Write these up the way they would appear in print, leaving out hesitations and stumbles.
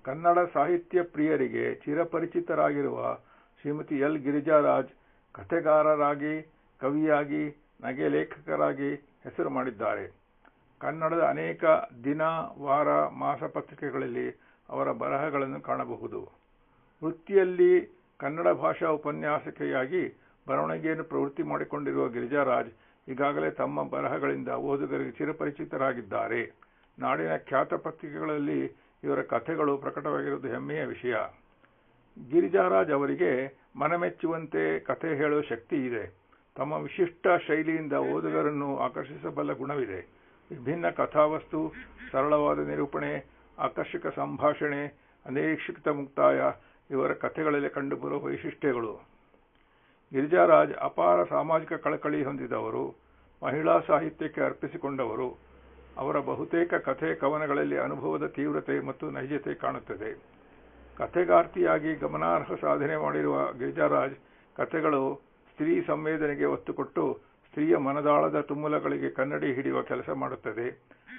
ಕನ್ನಡ ಸಾಹಿತ್ಯ ಪ್ರಿಯರಿಗೆ ಚಿರಪರಿಚಿತರಾಗಿರುವ ಶ್ರೀಮತಿ ಎಲ್ ಗಿರಿಜಾರಾಜ್ ಕಥೆಗಾರರಾಗಿ, ಕವಿಯಾಗಿ, ನಗೆ ಲೇಖಕರಾಗಿ ಹೆಸರು ಮಾಡಿದ್ದಾರೆ. ಕನ್ನಡದ ಅನೇಕ ದಿನ, ವಾರ, ಮಾಸ ಪತ್ರಿಕೆಗಳಲ್ಲಿ ಅವರ ಬರಹಗಳನ್ನು ಕಾಣಬಹುದು. ವೃತ್ತಿಯಲ್ಲಿ ಕನ್ನಡ ಭಾಷಾ ಉಪನ್ಯಾಸಕಿಯಾಗಿ ಬರವಣಿಗೆಯನ್ನು ಪ್ರವೃತ್ತಿ ಮಾಡಿಕೊಂಡಿರುವ ಗಿರಿಜಾರಾಜ್ ಈಗಾಗಲೇ ತಮ್ಮ ಬರಹಗಳಿಂದ ಓದುಗರಿಗೆ ಚಿರಪರಿಚಿತರಾಗಿದ್ದಾರೆ. ನಾಡಿನ ಖ್ಯಾತ ಪತ್ರಿಕೆಗಳಲ್ಲಿ ಇವರ ಕಥೆಗಳು ಪ್ರಕಟವಾಗಿರುವುದು ಹೆಮ್ಮೆಯ ವಿಷಯ. ಗಿರಿಜಾರಾಜ್ ಅವರಿಗೆ ಮನಮೆಚ್ಚುವಂತೆ ಕಥೆ ಹೇಳುವ ಶಕ್ತಿ ಇದೆ. ತಮ್ಮ ವಿಶಿಷ್ಟ ಶೈಲಿಯಿಂದ ಓದುಗರನ್ನು ಆಕರ್ಷಿಸಬಲ್ಲ ಗುಣವಿದೆ. ವಿಭಿನ್ನ ಕಥಾವಸ್ತು, ಸರಳವಾದ ನಿರೂಪಣೆ, ಆಕರ್ಷಕ ಸಂಭಾಷಣೆ, ಅನಿರೀಕ್ಷಿತ ಮುಕ್ತಾಯ ಇವರ ಕಥೆಗಳಲ್ಲಿ ಕಂಡುಬರುವ ವೈಶಿಷ್ಟ್ಯಗಳು. ಗಿರಿಜಾರಾಜ್ ಅಪಾರ ಸಾಮಾಜಿಕ ಕಳಕಳಿ ಹೊಂದಿದವರು. ಮಹಿಳಾ ಸಾಹಿತ್ಯಕ್ಕೆ ಅರ್ಪಿಸಿಕೊಂಡವರು. ಅವರ ಬಹುತೇಕ ಕಥೆ ಕವನಗಳಲ್ಲಿ ಅನುಭವದ ತೀವ್ರತೆ ಮತ್ತು ನೈಜತೆ ಕಾಣುತ್ತದೆ. ಕಥೆಗಾರ್ತಿಯಾಗಿ ಗಮನಾರ್ಹ ಸಾಧನೆ ಮಾಡಿರುವ ಗಿರಿಜಾರಾಜ್ ಕಥೆಗಳು ಸ್ತ್ರೀ ಸಂವೇದನೆಗೆ ಒತ್ತು ಕೊಟ್ಟು ಸ್ತ್ರೀಯ ಮನದಾಳದ ತುಮುಲಗಳಿಗೆ ಕನ್ನಡಿ ಹಿಡಿಯುವ ಕೆಲಸ ಮಾಡುತ್ತದೆ.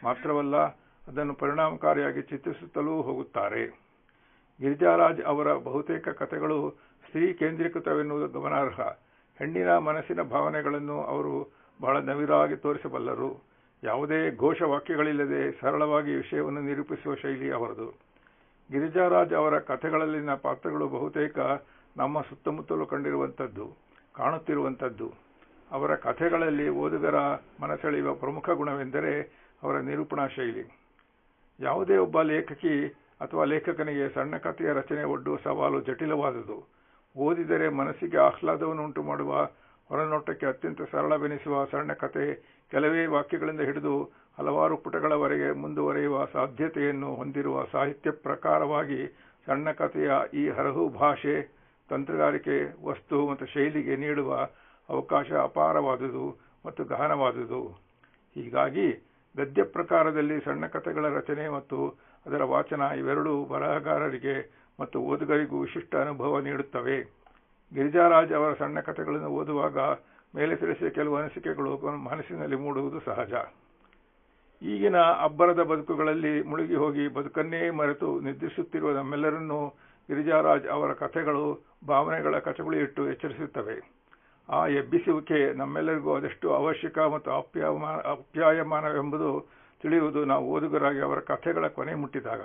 ಮಾತ್ರವಲ್ಲ, ಅದನ್ನು ಪರಿಣಾಮಕಾರಿಯಾಗಿ ಚಿತ್ರಿಸುತ್ತಲೂ ಹೋಗುತ್ತಾರೆ. ಗಿರಿಜಾರಾಜ್ ಅವರ ಬಹುತೇಕ ಕಥೆಗಳು ಸ್ತ್ರೀ ಕೇಂದ್ರೀಕೃತವೆನ್ನುವುದು ಗಮನಾರ್ಹ. ಹೆಣ್ಣಿನ ಮನಸ್ಸಿನ ಭಾವನೆಗಳನ್ನು ಅವರು ಬಹಳ ನವಿರಾಗಿ ತೋರಿಸಬಲ್ಲರು. ಯಾವುದೇ ಘೋಷವಾಕ್ಯಗಳಿಲ್ಲದೆ ಸರಳವಾಗಿ ವಿಷಯವನ್ನು ನಿರೂಪಿಸುವ ಶೈಲಿ ಅವರದು. ಗಿರಿಜಾರಾಜ್ ಅವರ ಕಥೆಗಳಲ್ಲಿನ ಪಾತ್ರಗಳು ಬಹುತೇಕ ನಮ್ಮ ಸುತ್ತಮುತ್ತಲೂ ಕಂಡಿರುವಂಥದ್ದು, ಕಾಣುತ್ತಿರುವಂಥದ್ದು. ಅವರ ಕಥೆಗಳಲ್ಲಿ ಓದುಗರ ಮನಸೆಳೆಯುವ ಪ್ರಮುಖ ಗುಣವೆಂದರೆ ಅವರ ನಿರೂಪಣಾ ಶೈಲಿ. ಯಾವುದೇ ಒಬ್ಬ ಲೇಖಕಿ ಅಥವಾ ಲೇಖಕನಿಗೆ ಸಣ್ಣ ಕಥೆಯ ರಚನೆ ಒಡ್ಡುವ ಸವಾಲು ಜಟಿಲವಾದುದು. ಓದಿದರೆ ಮನಸ್ಸಿಗೆ ಆಹ್ಲಾದವನ್ನುಂಟು ಮಾಡುವ, ಹೊರನೋಟಕ್ಕೆ ಅತ್ಯಂತ ಸರಳವೆನಿಸುವ ಸಣ್ಣ ಕಥೆ ಕೆಲವೇ ವಾಕ್ಯಗಳಿಂದ ಹಿಡಿದು ಹಲವಾರು ಪುಟಗಳವರೆಗೆ ಮುಂದುವರಿಯುವ ಸಾಧ್ಯತೆಯನ್ನು ಹೊಂದಿರುವ ಸಾಹಿತ್ಯ ಪ್ರಕಾರವಾಗಿ ಸಣ್ಣ ಕಥೆಯ ಈ ಹರಹು ಭಾಷೆ, ತಂತ್ರಗಾರಿಕೆ, ವಸ್ತು ಮತ್ತು ಶೈಲಿಗೆ ನೀಡುವ ಅವಕಾಶ ಅಪಾರವಾದುದು ಮತ್ತು ಗಹನವಾದುದು. ಹೀಗಾಗಿ ಗದ್ಯ ಪ್ರಕಾರದಲ್ಲಿ ಸಣ್ಣ ಕಥೆಗಳ ರಚನೆ ಮತ್ತು ಅದರ ವಾಚನ ಇವೆರಡೂ ಬರಹಗಾರರಿಗೆ ಮತ್ತು ಓದುಗರಿಗೂ ವಿಶಿಷ್ಟ ಅನುಭವ ನೀಡುತ್ತವೆ. ಗಿರಿಜಾರಾಜ್ ಅವರ ಸಣ್ಣ ಕಥೆಗಳನ್ನು ಓದುವಾಗ ಮೇಲೆ ತಿಳಿಸಿದ ಕೆಲವು ಅನಿಸಿಕೆಗಳು ಮನಸ್ಸಿನಲ್ಲಿ ಮೂಡುವುದು ಸಹಜ. ಈಗಿನ ಅಬ್ಬರದ ಬದುಕುಗಳಲ್ಲಿ ಮುಳುಗಿ ಹೋಗಿ ಬದುಕನ್ನೇ ಮರೆತು ನಿದ್ರಿಸುತ್ತಿರುವ ನಮ್ಮೆಲ್ಲರನ್ನೂ ಗಿರಿಜಾರಾಜ್ ಅವರ ಕಥೆಗಳು ಭಾವನೆಗಳ ಕಚಗುಳಿಯಿಟ್ಟು ಎಚ್ಚರಿಸುತ್ತವೆ. ಆ ಎಬ್ಬಿಸುವಿಕೆ ನಮ್ಮೆಲ್ಲರಿಗೂ ಅದೆಷ್ಟು ಅವಶ್ಯಕ ಮತ್ತು ಆಪ್ಯಾಯಮಾನವೆಂಬುದು ತಿಳಿಯುವುದು ನಾವು ಓದುಗರಾಗಿ ಅವರ ಕಥೆಗಳ ಕೊನೆ ಮುಟ್ಟಿದಾಗ.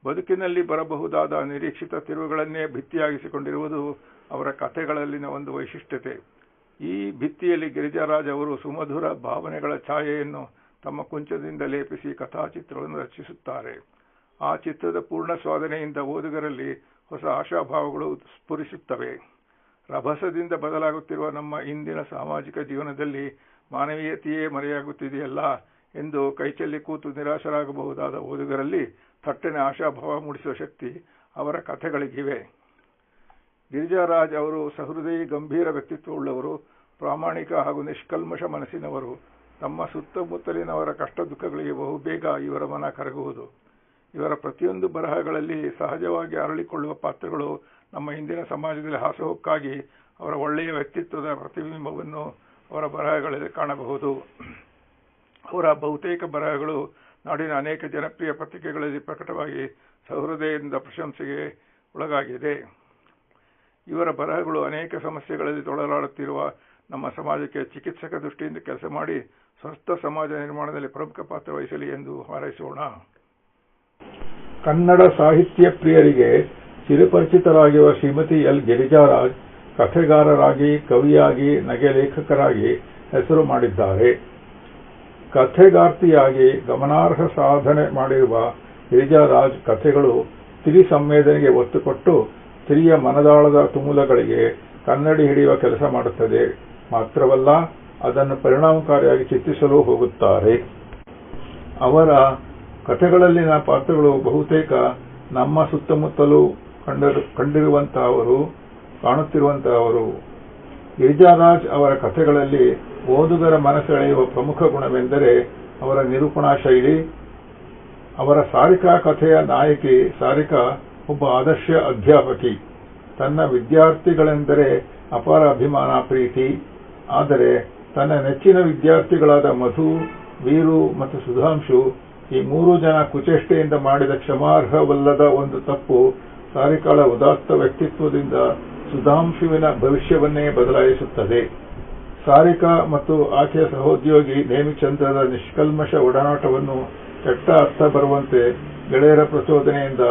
ಬದುಕಿನಲ್ಲಿ ಬರಬಹುದಾದ ನಿರೀಕ್ಷಿತ ತಿರುವುಗಳನ್ನೇ ಭಿತ್ತಿಯಾಗಿಸಿಕೊಂಡಿರುವುದು ಅವರ ಕಥೆಗಳಲ್ಲಿನ ಒಂದು ವೈಶಿಷ್ಟ್ಯತೆ. ಈ ಭಿತ್ತಿಯಲ್ಲಿ ಗಿರಿಜಾರಾಜ್ ಅವರು ಸುಮಧುರ ಭಾವನೆಗಳ ಛಾಯೆಯನ್ನು ತಮ್ಮ ಕುಂಚದಿಂದ ಲೇಪಿಸಿ ಕಥಾಚಿತ್ರವನ್ನು ರಚಿಸುತ್ತಾರೆ. ಆ ಚಿತ್ರದ ಪೂರ್ಣ ಸ್ವಾಧನೆಯಿಂದ ಓದುಗರಲ್ಲಿ ಹೊಸ ಆಶಾಭಾವಗಳು ಸ್ಫುರಿಸುತ್ತವೆ. ರಭಸದಿಂದ ಬದಲಾಗುತ್ತಿರುವ ನಮ್ಮ ಇಂದಿನ ಸಾಮಾಜಿಕ ಜೀವನದಲ್ಲಿ ಮಾನವೀಯತೆಯೇ ಮರೆಯಾಗುತ್ತಿದೆಯಲ್ಲ ಎಂದು ಕೈಚೆಲ್ಲಿ ಕೂತು ನಿರಾಶರಾಗಬಹುದಾದ ಓದುಗರಲ್ಲಿ ಥಟ್ಟನೆ ಆಶಾಭಾವ ಮೂಡಿಸುವ ಶಕ್ತಿ ಅವರ ಕಥೆಗಳಿಗಿವೆ. ಗಿರಿಜಾರಾಜ್ ಅವರು ಸಹೃದಯಿ, ಗಂಭೀರ ವ್ಯಕ್ತಿತ್ವವುಳ್ಳವರು, ಪ್ರಾಮಾಣಿಕ ಹಾಗೂ ನಿಷ್ಕಲ್ಮಶ ಮನಸ್ಸಿನವರು. ತಮ್ಮ ಸುತ್ತಮುತ್ತಲಿನವರ ಕಷ್ಟ ದುಃಖಗಳಿಗೆ ಬಹುಬೇಗ ಇವರ ಮನ ಕರಗುವುದು. ಇವರ ಪ್ರತಿಯೊಂದು ಬರಹಗಳಲ್ಲಿ ಸಹಜವಾಗಿ ಅರಳಿಕೊಳ್ಳುವ ಪಾತ್ರಗಳು ನಮ್ಮ ಇಂದಿನ ಸಮಾಜದಲ್ಲಿ ಹಾಸುಹೊಕ್ಕಾಗಿ ಅವರ ಒಳ್ಳೆಯ ವ್ಯಕ್ತಿತ್ವದ ಪ್ರತಿಬಿಂಬವನ್ನು ಅವರ ಬರಹಗಳಲ್ಲಿ ಕಾಣಬಹುದು. ಅವರ ಬಹುತೇಕ ಬರಹಗಳು ನಾಡಿನ ಅನೇಕ ಜನಪ್ರಿಯ ಪತ್ರಿಕೆಗಳಲ್ಲಿ ಪ್ರಕಟವಾಗಿ ಸಹೃದಯದಿಂದ ಪ್ರಶಂಸೆಗೆ ಒಳಗಾಗಿದೆ. ಇವರ ಬರಹಗಳು ಅನೇಕ ಸಮಸ್ಯೆಗಳಲ್ಲಿ ತೊಳಲಾಡುತ್ತಿರುವ ನಮ್ಮ ಸಮಾಜಕ್ಕೆ ಚಿಕಿತ್ಸಕ ದೃಷ್ಟಿಯಿಂದ ಕೆಲಸ ಮಾಡಿ ಸ್ವಸ್ಥ ಸಮಾಜ ನಿರ್ಮಾಣದಲ್ಲಿ ಪ್ರಮುಖ ಪಾತ್ರ ವಹಿಸಲಿ ಎಂದು ಹಾರೈಸೋಣ. ಕನ್ನಡ ಸಾಹಿತ್ಯ ಪ್ರಿಯರಿಗೆ ಚಿರಪರಿಚಿತರಾಗಿರುವ ಶ್ರೀಮತಿ ಎಲ್ ಗಿರಿಜಾರಾಜ್ ಕಥೆಗಾರರಾಗಿ, ಕವಿಯಾಗಿ, ನಗೆ ಲೇಖಕರಾಗಿ ಹೆಸರು ಮಾಡಿದ್ದಾರೆ. ಕಥೆಗಾರ್ತಿಯಾಗಿ ಗಮನಾರ್ಹ ಸಾಧನೆ ಮಾಡಿರುವ ಗಿರಿಜಾರಾಜ್ ಕಥೆಗಳು ಸ್ತ್ರೀ ಸಂವೇದನೆಗೆ ಒತ್ತು ಕೊಟ್ಟು ಸ್ತ್ರೀಯ ಮನದಾಳದ ತುಮುಲಗಳಿಗೆ ಕನ್ನಡಿ ಹಿಡಿಯುವ ಕೆಲಸ ಮಾಡುತ್ತದೆ. ಮಾತ್ರವಲ್ಲ, ಅದನ್ನು ಪರಿಣಾಮಕಾರಿಯಾಗಿ ಚಿತ್ರಿಸಲು ಹೋಗುತ್ತಾರೆ. ಅವರ ಕಥೆಗಳಲ್ಲಿನ ಪಾತ್ರಗಳು ಬಹುತೇಕ ನಮ್ಮ ಸುತ್ತಮುತ್ತಲೂ ಕಂಡಿರುವಂತಹವರು, ಕಾಣುತ್ತಿರುವಂತಹವರು. ಗಿರಿಜಾರಾಜ್ ಅವರ ಕಥೆಗಳಲ್ಲಿ ಓದುಗರ ಮನಸೆಳೆಯುವ ಪ್ರಮುಖ ಗುಣವೆಂದರೆ ಅವರ ನಿರೂಪಣಾ ಶೈಲಿ. ಅವರ ಸಾರಿಕಾ ಕಥೆಯ ನಾಯಕಿ ಸಾರಿಕಾ ಒಬ್ಬ ಆದರ್ಶ ಅಧ್ಯಾಪಕಿ. ತನ್ನ ವಿದ್ಯಾರ್ಥಿಗಳೆಂದರೆ ಅಪಾರ ಅಭಿಮಾನ, ಪ್ರೀತಿ. ಆದರೆ ತನ್ನ ನೆಚ್ಚಿನ ವಿದ್ಯಾರ್ಥಿಗಳಾದ ಮಧು, ವೀರು ಮತ್ತು ಸುಧಾಂಶು ಈ 3 ಜನ ಕುಚೇಷ್ಟೆಯಿಂದ ಮಾಡಿದ ಕ್ಷಮಾರ್ಹವಲ್ಲದ ಒಂದು ತಪ್ಪು ಸಾರಿಕಾಳ ಉದಾತ್ತ ವ್ಯಕ್ತಿತ್ವದಿಂದ ಸುಧಾಂಶುವಿನ ಭವಿಷ್ಯವನ್ನೇ ಬದಲಾಯಿಸುತ್ತದೆ. ಸಾರಿಕಾ ಮತ್ತು ಆಕೆಯ ಸಹೋದ್ಯೋಗಿ ನೇಮಿಚಂದ್ರರ ನಿಷ್ಕಲ್ಮಶ ಒಡನಾಟವನ್ನು ಕೆಟ್ಟ ಅರ್ಥ ಬರುವಂತೆ ಗೆಳೆಯರ ಪ್ರಚೋದನೆಯಿಂದ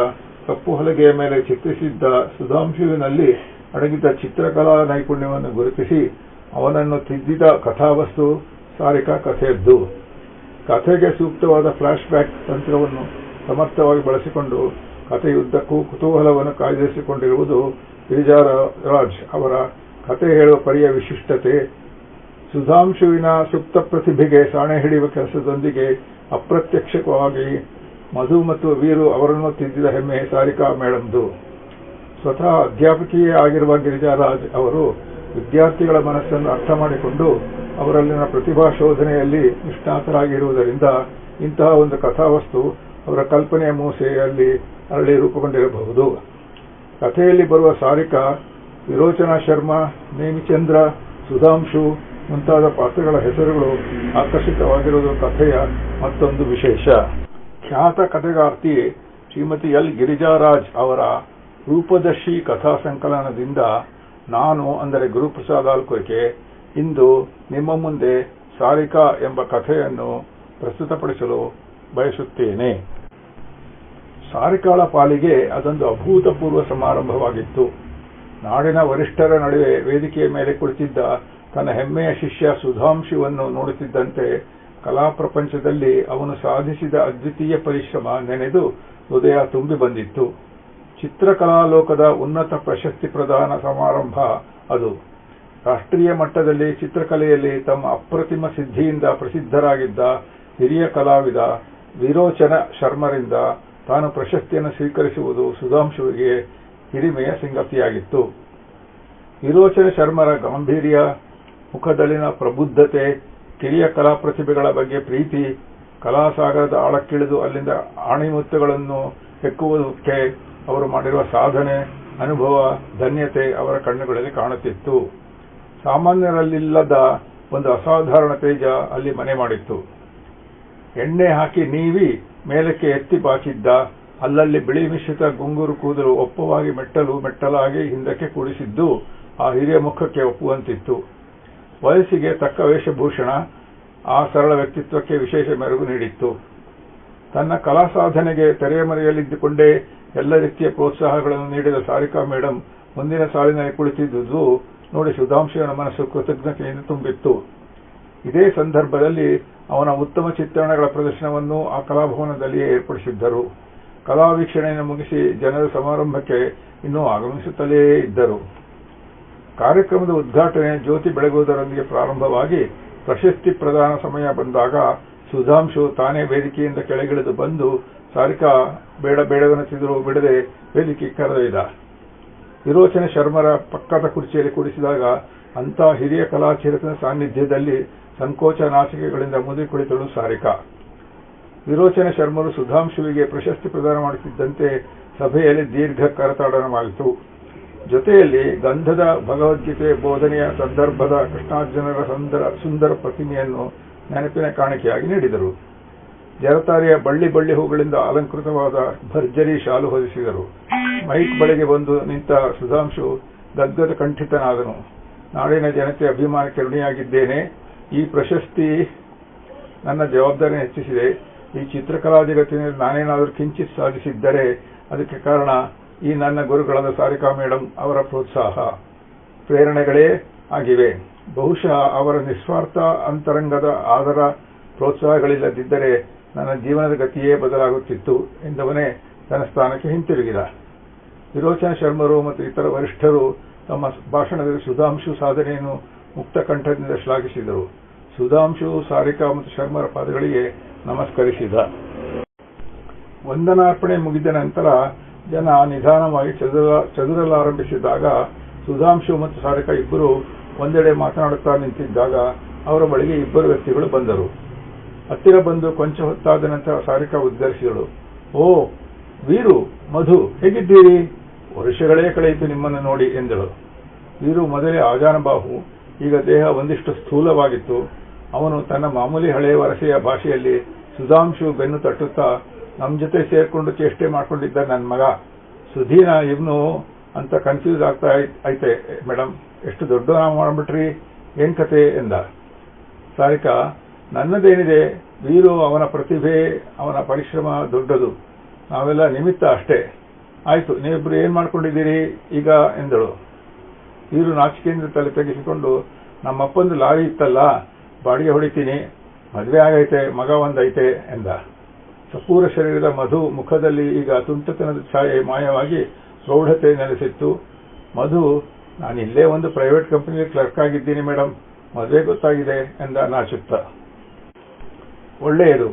ಕಪ್ಪು ಹಲಗೆಯ ಮೇಲೆ ಚಿತ್ರಿಸಿದ್ದ ಸುಧಾಂಶುವಿನಲ್ಲಿ ಅಡಗಿದ್ದ ಚಿತ್ರಕಲಾ ನೈಪುಣ್ಯವನ್ನು ಗುರುತಿಸಿ ಅವನನ್ನು ತಿದ್ದಿದ ಕಥಾವಸ್ತು ಸಾರಿಕಾ ಕಥೆಯದ್ದು. ಕಥೆಗೆ ಸೂಕ್ತವಾದ ಫ್ಲಾಶ್ ಬ್ಯಾಕ್ ತಂತ್ರವನ್ನು ಸಮರ್ಥವಾಗಿ ಬಳಸಿಕೊಂಡು ಕಥೆಯುದ್ದಕ್ಕೂ ಕುತೂಹಲವನ್ನು ಕಾಯ್ದಿರಿಸಿಕೊಂಡಿರುವುದು ಗಿರಿಜಾರಾಜ್ ಅವರ ಕಥೆ ಹೇಳುವ ಪರಿಯ ವಿಶಿಷ್ಟತೆ. ಸುಧಾಂಶುವಿನ ಸುಪ್ತ ಪ್ರತಿಭೆಗೆ ಸಾಣೆ ಹಿಡಿಯುವ ಕೆಲಸದೊಂದಿಗೆ ಅಪ್ರತ್ಯಕ್ಷವಾಗಿ ಮಧು ಮತ್ತು ವೀರು ಅವರನ್ನು ತಿದ್ದಿದ ಹೆಮ್ಮೆ ಸಾರಿಕಾ ಮೇಡಂದು. ಸ್ವತಃ ಅಧ್ಯಾಪಕಿಯೇ ಆಗಿರುವ ಗಿರಿಜಾರಾಜ್ ಅವರು ವಿದ್ಯಾರ್ಥಿಗಳ ಮನಸ್ಸನ್ನು ಅರ್ಥ ಮಾಡಿಕೊಂಡು ಅವರಲ್ಲಿನ ಪ್ರತಿಭಾ ಶೋಧನೆಯಲ್ಲಿ ನಿಷ್ಣಾತರಾಗಿರುವುದರಿಂದ ಇಂತಹ ಒಂದು ಕಥಾವಸ್ತು ಅವರ ಕಲ್ಪನೆಯ ಮೂಸೆಯಲ್ಲಿ ಅರಳಿ ರೂಪುಗೊಂಡಿರಬಹುದು. ಕಥೆಯಲ್ಲಿ ಬರುವ ಸಾರಿಕಾ, ವಿರೋಚನಾ ಶರ್ಮಾ, ನೇಮಿಚಂದ್ರ, ಸುಧಾಂಶು ಮುಂತಾದ ಪಾತ್ರಗಳ ಹೆಸರುಗಳು ಆಕರ್ಷಿತವಾಗಿರುವುದು ಕಥೆಯ ಮತ್ತೊಂದು ವಿಶೇಷ. ಖ್ಯಾತ ಕಥೆಗಾರ್ತಿ ಶ್ರೀಮತಿ ಎಲ್ ಗಿರಿಜಾರಾಜ್ ಅವರ ರೂಪದರ್ಶಿ ಕಥಾ ಸಂಕಲನದಿಂದ ನಾನು ಅಂದರೆ ಗುರುಪ್ರಸಾದ್ ಆಲ್ಕೊಯ್ಕೆ ಇಂದು ನಿಮ್ಮ ಮುಂದೆ ಸಾರಿಕಾ ಎಂಬ ಕಥೆಯನ್ನು ಪ್ರಸ್ತುತಪಡಿಸಲು ಬಯಸುತ್ತೇನೆ. ಸಾರಿಕಾಳ ಪಾಲಿಗೆ ಅದೊಂದು ಅಭೂತಪೂರ್ವ ಸಮಾರಂಭವಾಗಿತ್ತು. ನಾಡಿನ ವರಿಷ್ಠರ ನಡುವೆ ವೇದಿಕೆಯ ಮೇಲೆ ಕುಳಿತಿದ್ದ ತನ್ನ ಹೆಮ್ಮೆಯ ಶಿಷ್ಯ ಸುಧಾಂಶುವನ್ನು ನೋಡುತ್ತಿದ್ದಂತೆ ಕಲಾ ಪ್ರಪಂಚದಲ್ಲಿ ಅವನು ಸಾಧಿಸಿದ ಅದ್ವಿತೀಯ ಪರಿಶ್ರಮ ನೆನೆದು ಹೃದಯ ತುಂಬಿ ಬಂದಿತ್ತು. ಚಿತ್ರಕಲಾಲೋಕದ ಉನ್ನತ ಪ್ರಶಸ್ತಿ ಪ್ರದಾನ ಸಮಾರಂಭ ಅದು. ರಾಷ್ಟ್ರೀಯ ಮಟ್ಟದಲ್ಲಿ ಚಿತ್ರಕಲೆಯಲ್ಲಿ ತಮ್ಮ ಅಪ್ರತಿಮ ಸಿದ್ಧಿಯಿಂದ ಪ್ರಸಿದ್ಧರಾಗಿದ್ದ ಹಿರಿಯ ಕಲಾವಿದ ವಿರೋಚನ ಶರ್ಮರಿಂದ ತಾನು ಪ್ರಶಸ್ತಿಯನ್ನು ಸ್ವೀಕರಿಸುವುದು ಸುಧಾಂಶುವಿಗೆ ಹಿರಿಮೆಯ ಸಂಗತಿಯಾಗಿತ್ತು. ವಿರೋಚನ ಶರ್ಮರ ಗಾಂಭೀರ್ಯ, ಮುಖದಲ್ಲಿನ ಪ್ರಬುದ್ಧತೆ, ಕಿರಿಯ ಕಲಾ ಪ್ರತಿಭೆಗಳ ಬಗ್ಗೆ ಪ್ರೀತಿ, ಕಲಾಸಾಗರದ ಆಳಕ್ಕಿಳಿದು ಅಲ್ಲಿಂದ ಆಣಿಮುತ್ತುಗಳನ್ನು ಹೆಕ್ಕುವುದಕ್ಕೆ ಅವರು ಮಾಡಿರುವ ಸಾಧನೆ, ಅನುಭವ, ಧನ್ಯತೆ ಅವರ ಕಣ್ಣುಗಳಲ್ಲಿ ಕಾಣುತ್ತಿತ್ತು. ಸಾಮಾನ್ಯರಲ್ಲಿಲ್ಲದ ಒಂದು ಅಸಾಧಾರಣ ತೇಜ ಅಲ್ಲಿ ಮನೆ ಮಾಡಿತ್ತು. ಎಣ್ಣೆ ಹಾಕಿ ನೀವಿ ಮೇಲಕ್ಕೆ ಎತ್ತಿ ಬಾಚಿದ್ದ, ಅಲ್ಲಲ್ಲಿ ಬಿಳಿ ಮಿಶ್ರಿತ ಗುಂಗುರು ಕೂದಲು ಒಪ್ಪವಾಗಿ ಮೆಟ್ಟಲಾಗಿ ಹಿಂದಕ್ಕೆ ಕೂಡಿಸಿದ್ದು ಆ ಹಿರಿಯ ಮುಖಕ್ಕೆ ಒಪ್ಪುವಂತಿತ್ತು. ವಯಸ್ಸಿಗೆ ತಕ್ಕ ವೇಷಭೂಷಣ ಆ ಸರಳ ವ್ಯಕ್ತಿತ್ವಕ್ಕೆ ವಿಶೇಷ ಮೆರುಗು ನೀಡಿತ್ತು. ತನ್ನ ಕಲಾ ಸಾಧನೆಗೆ ತೆರೆಯ ಮರೆಯಲ್ಲಿದ್ದುಕೊಂಡೇ ಎಲ್ಲ ರೀತಿಯ ಪ್ರೋತ್ಸಾಹಗಳನ್ನು ನೀಡಿದ ಸಾರಿಕಾ ಮೇಡಂ ಮುಂದಿನ ಸಾಲಿನಲ್ಲಿ ಕುಳಿತಿದ್ದುದು ನೋಡಿ ಸುಧಾಂಶುವಿನ ಮನಸ್ಸು ಕೃತಜ್ಞತೆಯಿಂದ ತುಂಬಿತ್ತು. ಇದೇ ಸಂದರ್ಭದಲ್ಲಿ ಅವನ ಉತ್ತಮ ಚಿತ್ರಣಗಳ ಪ್ರದರ್ಶನವನ್ನು ಆ ಕಲಾಭವನದಲ್ಲಿಯೇ ಏರ್ಪಡಿಸಿದ್ದರು. ಕಲಾ ವೀಕ್ಷಣೆಯನ್ನು ಮುಗಿಸಿ ಜನರು ಸಮಾರಂಭಕ್ಕೆ ಇನ್ನೂ ಆಗಮಿಸುತ್ತಲೇ ಇದ್ದರು. ಕಾರ್ಯಕ್ರಮದ ಉದ್ಘಾಟನೆ ಜ್ಯೋತಿ ಬೆಳಗುವುದರೊಂದಿಗೆ ಪ್ರಾರಂಭವಾಗಿ ಪ್ರಶಸ್ತಿ ಪ್ರದಾನ ಸಮಯ ಬಂದಾಗ ಸುಧಾಂಶು ತಾನೇ ವೇದಿಕೆಯಿಂದ ಕೆಳಗಿಳಿದು ಬಂದು ಸಾರಿಕಾ ಬೇಡವೆನ್ನುತ್ತಿದ್ದರೂ ಬಿಡದೆ ವೇದಿಕೆ ಕರೆದೊಯ್ದ. ವಿರೋಚನ ಶರ್ಮರ ಪಕ್ಕದ ಕುರ್ಚಿಯಲ್ಲಿ ಕೂಡಿಸಿದಾಗ ಅಂಥ ಹಿರಿಯ ಕಲಾಚಿರಕನ ಸಾನ್ನಿಧ್ಯದಲ್ಲಿ ಸಂಕೋಚ ನಾಚಿಕೆಗಳಿಂದ ಮುದಿ ಕುಳಿತಳು ಸಾರಿಕಾ. ವಿರೋಚನ ಶರ್ಮರು ಸುಧಾಂಶುವಿಗೆ ಪ್ರಶಸ್ತಿ ಪ್ರದಾನ ಮಾಡುತ್ತಿದ್ದಂತೆ ಸಭೆಯಲ್ಲಿ ದೀರ್ಘ ಕರತಾಡನವಾಯಿತು. ಜೊತೆಯಲ್ಲಿ ಗಂಧದ ಭಗವದ್ಗೀತೆ ಬೋಧನೆಯ ಸಂದರ್ಭದ ಕೃಷ್ಣಾರ್ಜುನರ ಸುಂದರ ಪ್ರತಿಮೆಯನ್ನು ನೆನಪಿನ ಕಾಣಿಕೆಯಾಗಿ ನೀಡಿದರು. ಜರತಾರಿಯ ಬಳ್ಳಿ ಹೂಗಳಿಂದ ಅಲಂಕೃತವಾದ ಭರ್ಜರಿ ಶಾಲು ಹೊದಿಸಿದರು. ಮೈಕ್ ಬಳಿಗೆ ಬಂದು ನಿಂತ ಸುಧಾಂಶು ಗದ್ಗದ ಕಂಠಿತನಾದನು. ನಾಡಿನ ಜನತೆ ಅಭಿಮಾನಕ್ಕೆ ಋಣಿಯಾಗಿದ್ದೇನೆ. ಈ ಪ್ರಶಸ್ತಿ ನನ್ನ ಜವಾಬ್ದಾರಿ ಹೆಚ್ಚಿಸಿದೆ. ಈ ಚಿತ್ರಕಲಾ ಜಗತ್ತಿನಲ್ಲಿ ನಾನೇನಾದರೂ ಕಿಂಚಿತ್ ಸಾಧಿಸಿದ್ದರೆ ಅದಕ್ಕೆ ಕಾರಣ ಈ ನನ್ನ ಗುರುಗಳಾದ ಸಾರಿಕಾ ಮೇಡಂ ಅವರ ಪ್ರೋತ್ಸಾಹ, ಪ್ರೇರಣೆಗಳೇ ಆಗಿವೆ. ಬಹುಶಃ ಅವರ ನಿಸ್ವಾರ್ಥ ಅಂತರಂಗದ ಆದರ ಪ್ರೋತ್ಸಾಹಗಳಿಲ್ಲದಿದ್ದರೆ ನನ್ನ ಜೀವನದ ಗತಿಯೇ ಬದಲಾಗುತ್ತಿತ್ತು ಎಂದವನೇ ತನ್ನ ಸ್ಥಾನಕ್ಕೆ ಹಿಂತಿರುಗಿದ. ವಿರೋಚನ ಶರ್ಮರು ಮತ್ತು ಇತರ ವರಿಷ್ಠರು ತಮ್ಮ ಭಾಷಣದಲ್ಲಿ ಸುಧಾಂಶು ಸಾಧನೆಯನ್ನು ಮುಕ್ತ ಕಂಠದಿಂದ ಶ್ಲಾಘಿಸಿದರು. ಸುಧಾಂಶು ಸಾರಿಕಾ ಮತ್ತು ಶರ್ಮರ ಪಾದಗಳಿಗೆ ನಮಸ್ಕರಿಸಿದ. ವಂದನಾರ್ಪಣೆ ಮುಗಿದ ನಂತರ ಜನ ನಿಧಾನವಾಗಿ ಚದುರಲಾರಂಭಿಸಿದಾಗ ಸುಧಾಂಶು ಮತ್ತು ಸಾರಿಕಾ ಇಬ್ಬರು ಒಂದೆಡೆ ಮಾತನಾಡುತ್ತಾ ನಿಂತಿದ್ದಾಗ ಅವರ ಬಳಿಗೆ ಇಬ್ಬರು ವ್ಯಕ್ತಿಗಳು ಬಂದರು. ಹತ್ತಿರ ಬಂದು ಕೊಂಚ ಹೊತ್ತಾದ ನಂತರ ಸಾರಿಕಾ ಉದ್ಧರಿಸಿದಳು. ಓ ವೀರು, ಮಧು, ಹೇಗಿದ್ದೀರಿ? ವರ್ಷಗಳೇ ಕಳೆಯಿತು ನಿಮ್ಮನ್ನು ನೋಡಿ ಎಂದಳು. ವೀರು ಮೊದಲೇ ಆಜಾನಬಾಹು, ಈಗ ದೇಹ ಒಂದಿಷ್ಟು ಸ್ಥೂಲವಾಗಿತ್ತು. ಅವನು ತನ್ನ ಮಾಮೂಲಿ ಹಳೆಯ ವರಸೆಯ ಭಾಷೆಯಲ್ಲಿ ಸುಧಾಂಶು ಬೆನ್ನು ತಟ್ಟುತ್ತಾ, ನಮ್ ಜೊತೆ ಸೇರ್ಕೊಂಡು ಚೇಷ್ಟೆ ಮಾಡ್ಕೊಂಡಿದ್ದ ನನ್ನ ಮಗ ಸುಧೀನ ಇವನು ಅಂತ ಕನ್ಫ್ಯೂಸ್ ಆಗ್ತಾ ಐತೆ ಮೇಡಮ್, ಎಷ್ಟು ದೊಡ್ಡ ಮಾಡ್ಬಿಟ್ರಿ, ಏನ್ ಕತೆ ಎಂದ. ಸಾರಿಕಾ, ನನ್ನದೇನಿದೆ, ವೀರು ಅವನ ಪ್ರತಿಭೆ ಅವನ ಪರಿಶ್ರಮ ದೊಡ್ಡದು, ನಾವೆಲ್ಲ ನಿಮಿತ್ತ ಅಷ್ಟೇ. ಆಯ್ತು, ನೀವಿಬ್ರು ಏನ್ ಮಾಡ್ಕೊಂಡಿದ್ದೀರಿ ಈಗ ಎಂದಳು. ವೀರು ನಾಚಿಕೆಯಿಂದ ತಲೆ ತೆಗೆಸಿಕೊಂಡು, ನಮ್ಮಪ್ಪಂದು ಲಾರಿ ಇತ್ತಲ್ಲ, ಬಾಡಿಗೆ ಹೊಡಿತೀನಿ, ಮದುವೆ ಆಗೈತೆ, ಮಗ ಒಂದೈತೆ ಎಂದ. ಸಪೂರ ಶರೀರದ ಮಧು ಮುಖದಲ್ಲಿ ಈಗ ತುಂಟತನದ ಛಾಯೆ ಮಾಯವಾಗಿ ಪ್ರೌಢತೆ ನೆಲೆಸಿತ್ತು. ಮಧು, ನಾನಿಲ್ಲೇ ಒಂದು ಪ್ರೈವೇಟ್ ಕಂಪನಿಯಲ್ಲಿ ಕ್ಲರ್ಕ್ ಆಗಿದ್ದೀನಿ ಮೇಡಮ್, ಮದುವೆ ಗೊತ್ತಾಗಿದೆ ಎಂದ ನಾಚುತ್ತ. ಒಳ್ಳೆಯದು,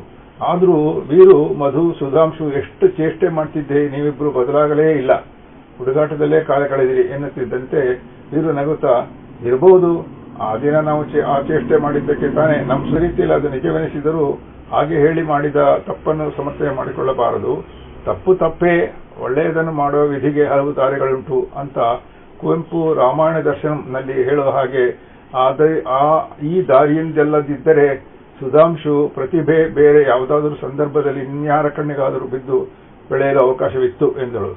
ಆದ್ರೂ ವೀರು, ಮಧು, ಸುಧಾಂಶು ಎಷ್ಟು ಚೇಷ್ಟೆ ಮಾಡ್ತಿದ್ದೆ, ನೀವಿಬ್ರು ಬದಲಾಗಲೇ ಇಲ್ಲ, ಹುಡುಗಾಟದಲ್ಲೇ ಕಾಲ ಕಳೆದಿರಿ ಎನ್ನುತ್ತಿದ್ದಂತೆ ವೀರು ನಗುತ್ತಾ, ಇರಬಹುದು, ಆ ದಿನ ನಾವು ಆ ಚೇಷ್ಟೆ ಮಾಡಿದ್ದಕ್ಕೆ ತಾನೇ, ನಮ್ಮ ರೀತಿಯಲ್ಲಿ ಅದು ನಿಜವೆನಿಸಿದರೂ ಹಾಗೆ ಹೇಳಿ ಮಾಡಿದ ತಪ್ಪನ್ನು ಸಮರ್ಥನೆ ಮಾಡಿಕೊಳ್ಳಬಾರದು. ತಪ್ಪು ತಪ್ಪೇ, ಒಳ್ಳೆಯದನ್ನು ಮಾಡುವ ವಿಧಿಗೆ ಹಲವು ದಾರಿಗಳುಂಟು ಅಂತ ಕುವೆಂಪು ರಾಮಾಯಣ ದರ್ಶನಂನಲ್ಲಿ ಹೇಳುವ ಹಾಗೆ ಈ ದಾರಿಯಿಂದಲ್ಲದಿದ್ದರೆ ಸುಧಾಂಶು ಪ್ರತಿಭೆ ಬೇರೆ ಯಾವುದಾದರೂ ಸಂದರ್ಭದಲ್ಲಿ ಇನ್ಯಾರ ಕಣ್ಣಿಗಾದರೂ ಬಿದ್ದು ಬೆಳೆಯಲು ಅವಕಾಶವಿತ್ತು ಎಂದಳು.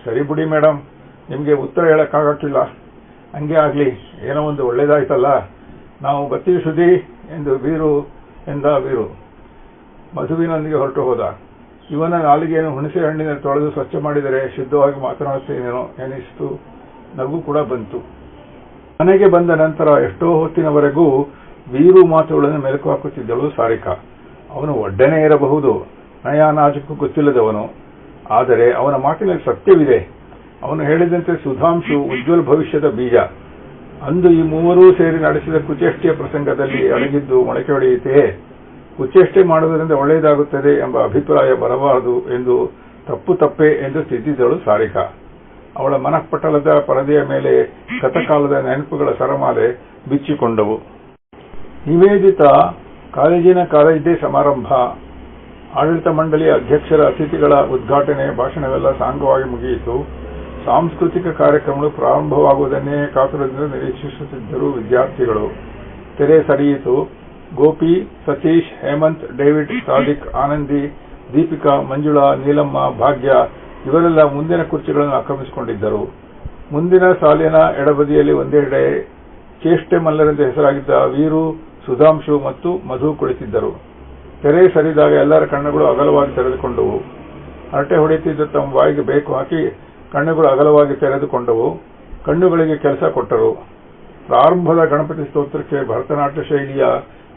ಸರಿ ಬಿಡಿ ಮೇಡಮ್, ನಿಮಗೆ ಉತ್ತರ ಹೇಳಕ್ಕಾಗಕ್ಕಿಲ್ಲ, ಹಂಗೆ ಆಗ್ಲಿ, ಏನೋ ಒಂದು ಒಳ್ಳೇದಾಯ್ತಲ್ಲ, ನಾವು ಬರ್ತೀವಿ ಸುಧಿ ಎಂದ ವೀರು. ಮಧುವಿನೊಂದಿಗೆ ಹೊರಟು ಹೋದ. ಇವನ ನಾಲಿಗೆಯನ್ನು ಹುಣಸೆ ಹಣ್ಣಿನ ತೊಳೆದು ಸ್ವಚ್ಛ ಮಾಡಿದರೆ ಶುದ್ಧವಾಗಿ ಮಾತನಾಡುತ್ತೇನೇನೋ ಎನಿಸಿತು. ನಗು ಕೂಡ ಬಂತು. ಮನೆಗೆ ಬಂದ ನಂತರ ಎಷ್ಟೋ ಹೊತ್ತಿನವರೆಗೂ ವೀರು ಮಾತುಗಳನ್ನು ಮೆಲುಕು ಹಾಕುತ್ತಿದ್ದಳು ಸಾರಿಕಾ. ಅವನು ಒಡ್ಡನೆ ಇರಬಹುದು, ನಯ ನಾಜುಕು ಗೊತ್ತಿಲ್ಲದವನು, ಆದರೆ ಅವನ ಮಾತಿನಲ್ಲಿ ಸತ್ಯವಿದೆ. ಅವನು ಹೇಳಿದಂತೆ ಸುಧಾಂಶು ಉಜ್ವಲ ಭವಿಷ್ಯದ ಬೀಜ. ಅಂದು ಈ ಮೂವರೂ ಸೇರಿ ನಡೆಸಿದ ಕುಚೇಷ್ಟೆಯ ಪ್ರಸಂಗದಲ್ಲಿ ಅಡಗಿದ್ದು ಮೊಳಕೆ ಹೊಡೆಯಿತೆಯೇ? ಕುಚೇಷ್ಟೆ ಮಾಡುವುದರಿಂದ ಒಳ್ಳೆಯದಾಗುತ್ತದೆ ಎಂಬ ಅಭಿಪ್ರಾಯ ಬರಬಾರದು ಎಂದು ತಪ್ಪೇ ಎಂದು ತಿದ್ದಿದ್ದಳು ಸಾರಿಕಾ. ಅವಳ ಮನಃಪಟಲದ ಪರದೆಯ ಮೇಲೆ ಗತಕಾಲದ ನೆನಪುಗಳ ಸರಮಾಲೆ ಬಿಚ್ಚಿಕೊಂಡವು. ನಿವೇದಿತಾ ಕಾಲೇಜಿನ ಕಾಲೇಜ್ ಡೇ ಸಮಾರಂಭ, ಆಡಳಿತ ಮಂಡಳಿಯ ಅಧ್ಯಕ್ಷರ ಅತಿಥಿಗಳ ಉದ್ಘಾಟನೆ ಭಾಷಣವೆಲ್ಲ ಸಾಂಗವಾಗಿ ಮುಗಿಯಿತು. ಸಾಂಸ್ಕೃತಿಕ ಕಾರ್ಯಕ್ರಮಗಳು ಪ್ರಾರಂಭವಾಗುವುದನ್ನೇ ಕಾತುರದಿಂದ ನಿರೀಕ್ಷಿಸುತ್ತಿದ್ದರು ವಿದ್ಯಾರ್ಥಿಗಳು. ತೆರೆ ಸರಿಯಿತು. ಗೋಪಿ, ಸತೀಶ್, ಹೇಮಂತ್, ಡೇವಿಡ್, ಸಾದಿಕ್, ಆನಂದಿ, ದೀಪಿಕಾ, ಮಂಜುಳಾ, ನೀಲಮ್ಮ, ಭಾಗ್ಯ ಇವರೆಲ್ಲ ಮುಂದಿನ ಕುರ್ಚಿಗಳನ್ನು ಆಕ್ರಮಿಸಿಕೊಂಡಿದ್ದರು. ಮುಂದಿನ ಸಾಲಿನ ಎಡಬದಿಯಲ್ಲಿ ಒಂದೆಡೆ ಚೇಷ್ಟೆ ಮಲ್ಲರೆಂದು ಹೆಸರಾಗಿದ್ದ ವೀರು, ಸುಧಾಂಶು ಮತ್ತು ಮಧು ಕುಳಿತಿದ್ದರು. ತೆರೆ ಸರಿದಾಗ ಎಲ್ಲರ ಕಣ್ಣುಗಳು ಅಗಲವಾಗಿ ತೆರೆದುಕೊಂಡವು. ಹರಟೆ ಹೊಡೆಯುತ್ತಿದ್ದ ತಮ್ಮ ಬಾಯಿಗೆ ಬೇಕು ಹಾಕಿ ಕಣ್ಣುಗಳು ಅಗಲವಾಗಿ ತೆರೆದುಕೊಂಡವು. ಕಣ್ಣುಗಳಿಗೆ ಕೆಲಸ ಕೊಟ್ಟರು. ಪ್ರಾರಂಭದ ಗಣಪತಿ ಸ್ತೋತ್ರಕ್ಕೆ ಭರತನಾಟ್ಯ ಶೈಲಿಯ